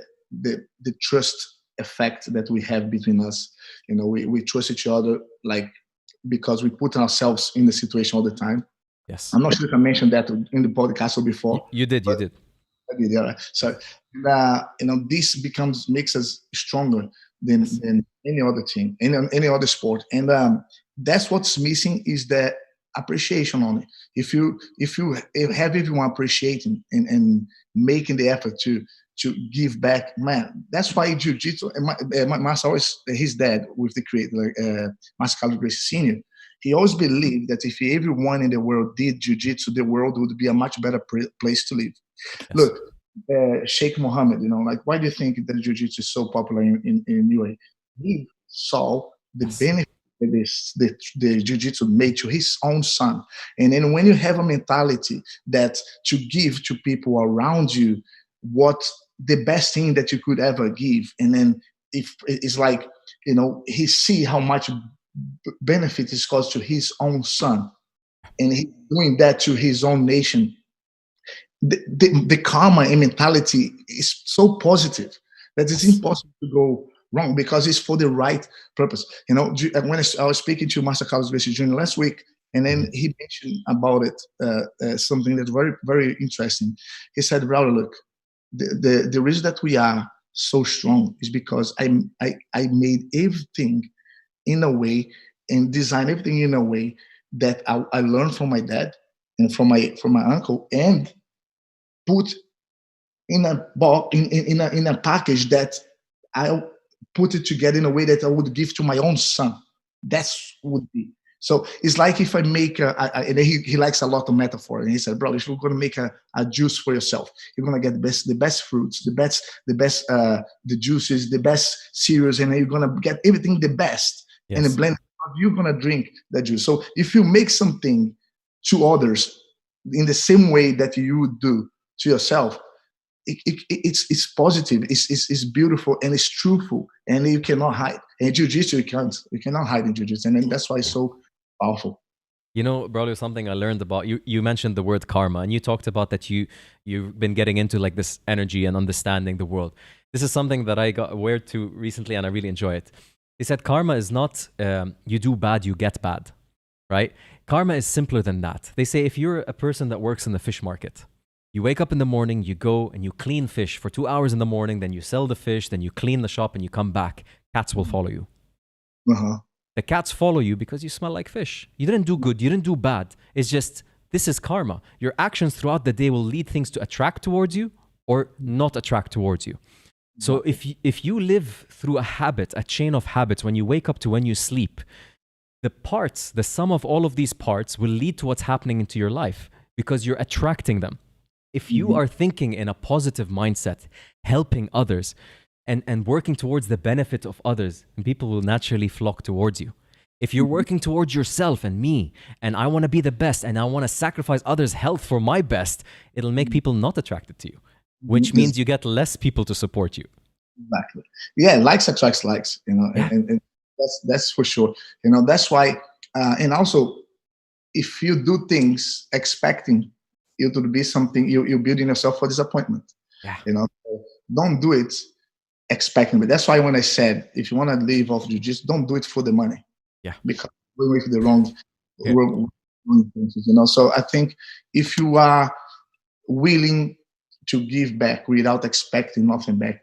trust effect that we have between us. We trust each other, because we put ourselves in the situation all the time. Yes. I'm not sure if I mentioned that in the podcast before. You did. Yeah. So, this makes us stronger than any other team, any other sport, and that's what's missing, is the appreciation on it. If you have everyone appreciating and making the effort to give back, man, that's why jiu-jitsu. Master always, his dad, with the creator, Master Carlos Gracie Senior, he always believed that if everyone in the world did jiu-jitsu, the world would be a much better place to live. Yes. Look, Sheikh Mohammed, why do you think that jiu-jitsu is so popular in UAE? He saw the benefit that the jiu-jitsu made to his own son. And then when you have a mentality that to give to people around you what the best thing that you could ever give, and then if it's he see how much benefit is caused to his own son, and he's doing that to his own nation. The karma and mentality is so positive that it's impossible to go wrong, because it's for the right purpose. When I was speaking to Master Carlos Gracie Jr. last week, and then he mentioned about it something that's very, very interesting. He said, "Braulio, look, the reason that we are so strong is because I made everything in a way and designed everything in a way that I learned from my dad and from my uncle, and put in a box, in a package that I put it together in a way that I would give to my own son." That's would be. So it's like if I make and he likes a lot of metaphor, and he said, "Bro, if you're going to make a juice for yourself, you're going to get the best fruits, the best the juices, the best cereals, and you're going to get everything the best." Yes. And then blend. You're going to drink that juice. So if you make something to others in the same way that you would do to yourself, it's positive, it's beautiful, and it's truthful, and you cannot hide. In jiu-jitsu, you cannot hide in jiu-jitsu, and then that's why it's so powerful. Braulio, something I learned about you mentioned the word karma, and you talked about that you've been getting into this energy and understanding the world. This is something that I got aware to recently, and I really enjoy it. He said karma is not you do bad, you get bad, right? Karma is simpler than that. They say if you're a person that works in the fish market, you wake up in the morning, you go and you clean fish for 2 hours in the morning, then you sell the fish, then you clean the shop, and you come back. Cats will follow you. Uh-huh. The cats follow you because you smell like fish. You didn't do good, you didn't do bad. It's just, this is karma. Your actions throughout the day will lead things to attract towards you or not attract towards you. So if you live through a habit, a chain of habits, when you wake up to when you sleep, the sum of all of these parts will lead to what's happening into your life because you're attracting them. If you are thinking in a positive mindset, helping others and working towards the benefit of others, people will naturally flock towards you. If you're working towards yourself and me, and I want to be the best, and I want to sacrifice others' health for my best, it'll make people not attracted to you, which means you get less people to support you. Exactly. Yeah, likes attracts likes, and that's for sure. That's why, and also, if you do things expecting it to be something, you're building yourself for disappointment. Yeah. Don't do it expecting it. That's why when I said, if you want to live off jiu-jitsu, don't do it for the money. Yeah. Because we're with the wrong things, So I think if you are willing to give back without expecting nothing back,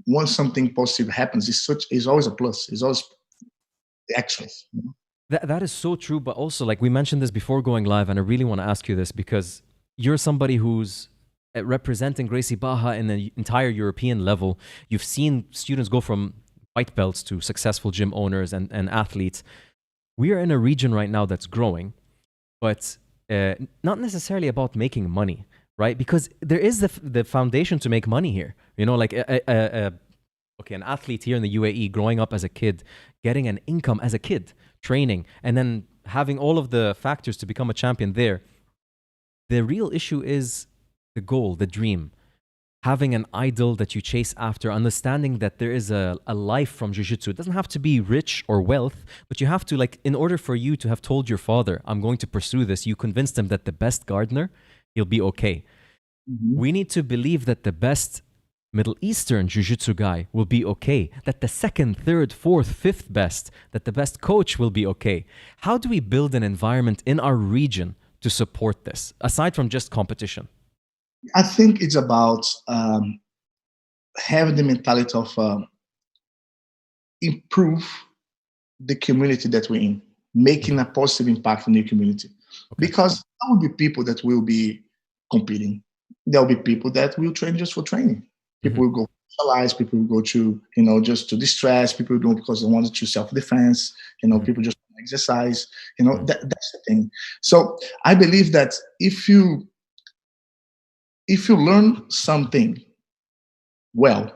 once something positive happens, it's always a plus. It's always the extras. That is so true, but also, like we mentioned this before going live, and I really want to ask you this because you're somebody who's representing Gracie Barra in the entire European level. You've seen students go from white belts to successful gym owners and athletes. We are in a region right now that's growing, but not necessarily about making money, right? Because there is the foundation to make money here. Like an athlete here in the UAE growing up as a kid, getting an income as a kid, training, and then having all of the factors to become a champion there. The real issue is the goal, the dream. Having an idol that you chase after, understanding that there is a life from jiu-jitsu. It doesn't have to be rich or wealth, but you have to, like, in order for you to have told your father, I'm going to pursue this, you convinced him that the best gardener, he'll be okay. We need to believe that the best Middle Eastern jiu-jitsu guy will be okay, that the second, third, fourth, fifth best, that the best coach will be okay. How do we build an environment in our region to support this, aside from just competition? I think it's about having the mentality of improve the community that we're in, making a positive impact on the community. Okay. Because there will be people that will be competing. There will be people that will train just for training. People will go socialize, people will go to, just to distress, people will go because they want to choose self-defense, people just want to exercise, that's the thing. So I believe that if you learn something well,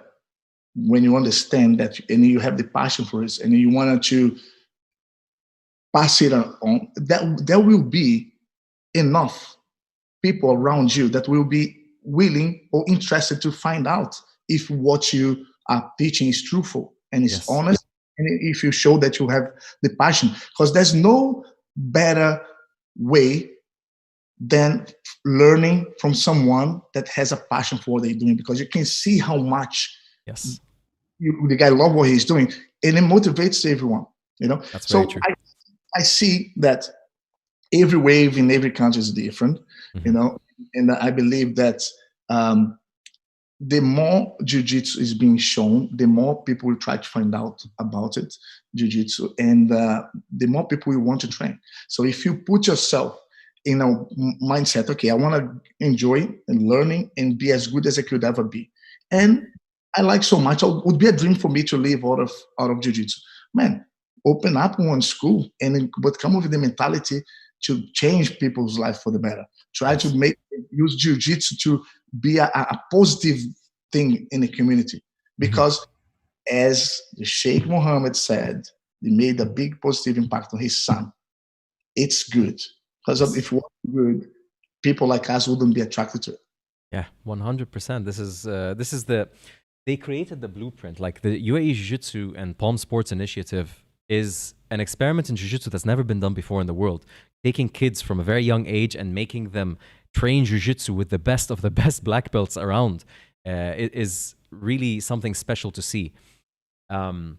when you understand that and you have the passion for it and you want to pass it on, that there will be enough people around you that will be willing or interested to find out if what you are teaching is truthful and is honest, and if you show that you have the passion. Because there's no better way than learning from someone that has a passion for what they're doing, because you can see how much the guy loves what he's doing, and it motivates everyone. That's very true. I see that every wave in every country is different, and I believe that the more jiu-jitsu is being shown, the more people will try to find out about it, jiu-jitsu, and the more people will want to train. So if you put yourself in a mindset, okay, I want to enjoy and learning and be as good as I could ever be, and I like so much, it would be a dream for me to live out of jiu-jitsu. Man, open up one school but come with the mentality to change people's life for the better. Try to use jiu-jitsu to be a positive thing in the community. Because as the Sheikh Mohammed said, he made a big positive impact on his son. It's good. Because if it wasn't good, people like us wouldn't be attracted to it. Yeah, 100%. They created the blueprint. Like the UAE Jiu-Jitsu and Palm Sports Initiative is an experiment in jiu-jitsu that's never been done before in the world. Taking kids from a very young age and making them train jiu-jitsu with the best of the best black belts around is really something special to see. I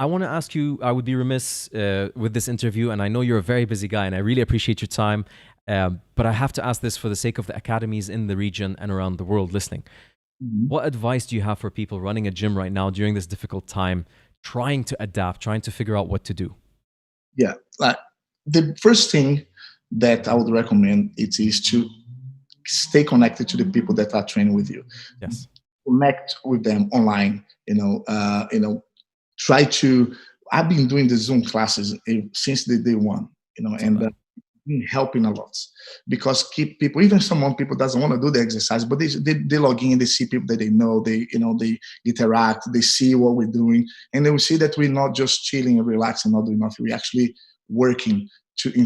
want to ask you, I would be remiss with this interview, and I know you're a very busy guy, and I really appreciate your time, but I have to ask this for the sake of the academies in the region and around the world listening. What advice do you have for people running a gym right now during this difficult time, trying to adapt, trying to figure out what to do? Yeah, the first thing that I would recommend is to stay connected to the people that are training with you. Yes. Connect with them online. Try to. I've been doing the Zoom classes since the day one. Been helping a lot, because keep people, even some people doesn't want to do the exercise, but they log in, they see people that they know, they interact, they see what we're doing, and they will see that we're not just chilling and relaxing, not doing nothing. We're actually working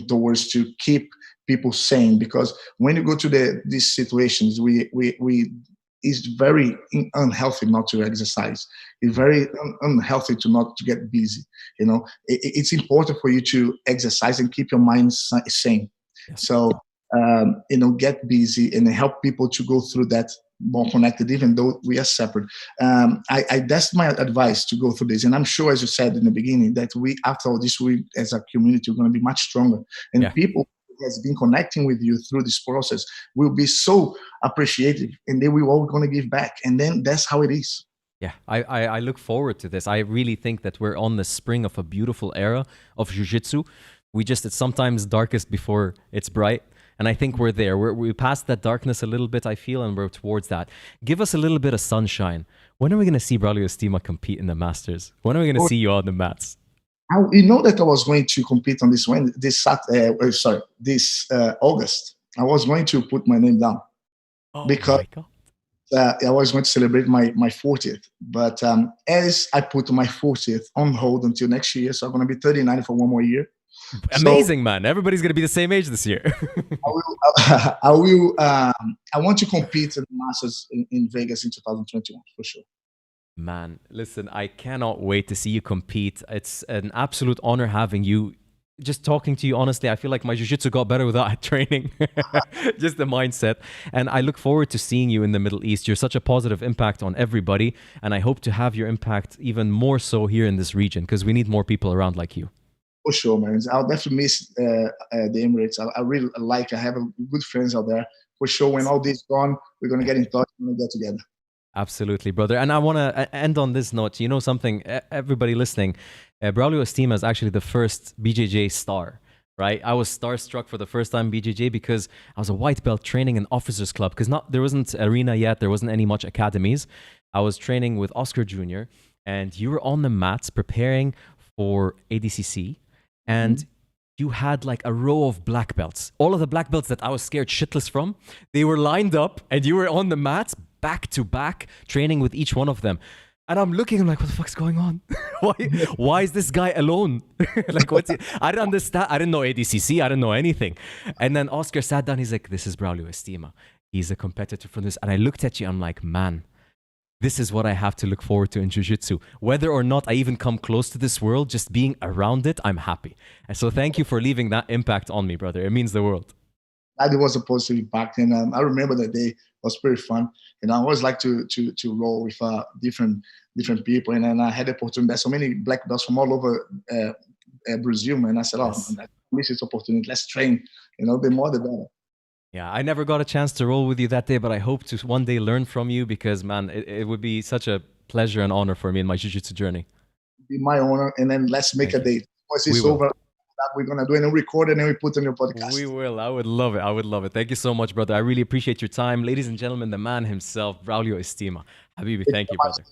towards to keep people sane, because when you go to these situations, we it's very unhealthy not to exercise. It's very unhealthy to get busy. It's important for you to exercise and keep your mind sane. Yes. So, get busy and help people to go through that more connected, even though we are separate. That's my advice, to go through this. And I'm sure, as you said in the beginning, that after all this, we as a community, we're going to be much stronger. And people has been connecting with you through this process will be so appreciative, and then we're all going to give back, and then that's how it is. Yeah, I look forward to this. I really think that we're on the spring of a beautiful era of jiu-jitsu. It's sometimes darkest before it's bright, and I think we're there. We passed that darkness a little bit, I feel, and we're towards that. Give us a little bit of sunshine. When are we going to see Braulio Estima compete in the Masters? When are we going to see you on the mats? That I was going to compete on this August. I was going to put my name down because I was going to celebrate my 40th. But as I put my 40th on hold until next year, so I'm going to be 39 for one more year. Amazing, man! Everybody's going to be the same age this year. I want to compete at the Masters in Vegas in 2021 for sure. Man, listen, I cannot wait to see you compete. It's an absolute honor having you. Just talking to you, honestly, I feel like my jiu-jitsu got better without training. Just the mindset. And I look forward to seeing you in the Middle East. You're such a positive impact on everybody. And I hope to have your impact even more so here in this region, because we need more people around like you. For sure, man. I'll definitely miss the Emirates. I really I have good friends out there. For sure, when all this is gone, we're going to get in touch and we'll get together. Absolutely, brother. And I want to end on this note. You know something, everybody listening, Braulio Estima is actually the first BJJ star, right? I was starstruck for the first time BJJ because I was a white belt training in Officers Club, because there wasn't arena yet, there wasn't any much academies. I was training with Oscar Jr. and you were on the mats preparing for ADCC, and you had like a row of black belts. All of the black belts that I was scared shitless from, they were lined up and you were on the mats back to back training with each one of them. And I'm looking, I'm like, what the fuck's going on? Why is this guy alone? Like, I didn't understand. I didn't know ADCC. I didn't know anything. And then Oscar sat down. He's like, this is Braulio Estima. He's a competitor from this. And I looked at you. I'm like, man, this is what I have to look forward to in jiu-jitsu. Whether or not I even come close to this world, just being around it, I'm happy. And so thank you for leaving that impact on me, brother. It means the world. That was a positive impact. And I remember that day. It was pretty fun. And I always like to roll with different people. And then I had the opportunity. There's so many black belts from all over Brazil, and I said, yes. I miss this opportunity. Let's train. The more the better. Yeah, I never got a chance to roll with you that day, but I hope to one day learn from you, because, man, it would be such a pleasure and honor for me in my jiu-jitsu journey. It'd be my honor, and then let's make a date. Once it's over, that we're going to do it and record it and we put it on your podcast. We will. I would love it. I would love it. Thank you so much, brother. I really appreciate your time. Ladies and gentlemen, the man himself, Braulio Estima. Habibi, thank you, brother.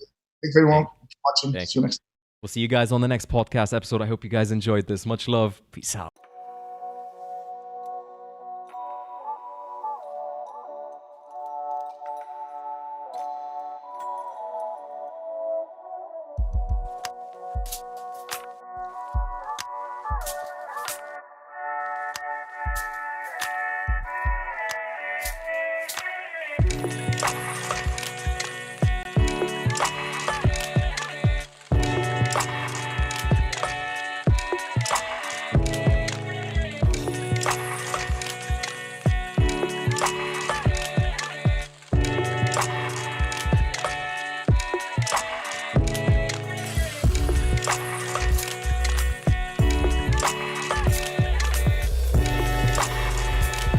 Thanks everyone for watching. See you next time. We'll see you guys on the next podcast episode. I hope you guys enjoyed this. Much love. Peace out.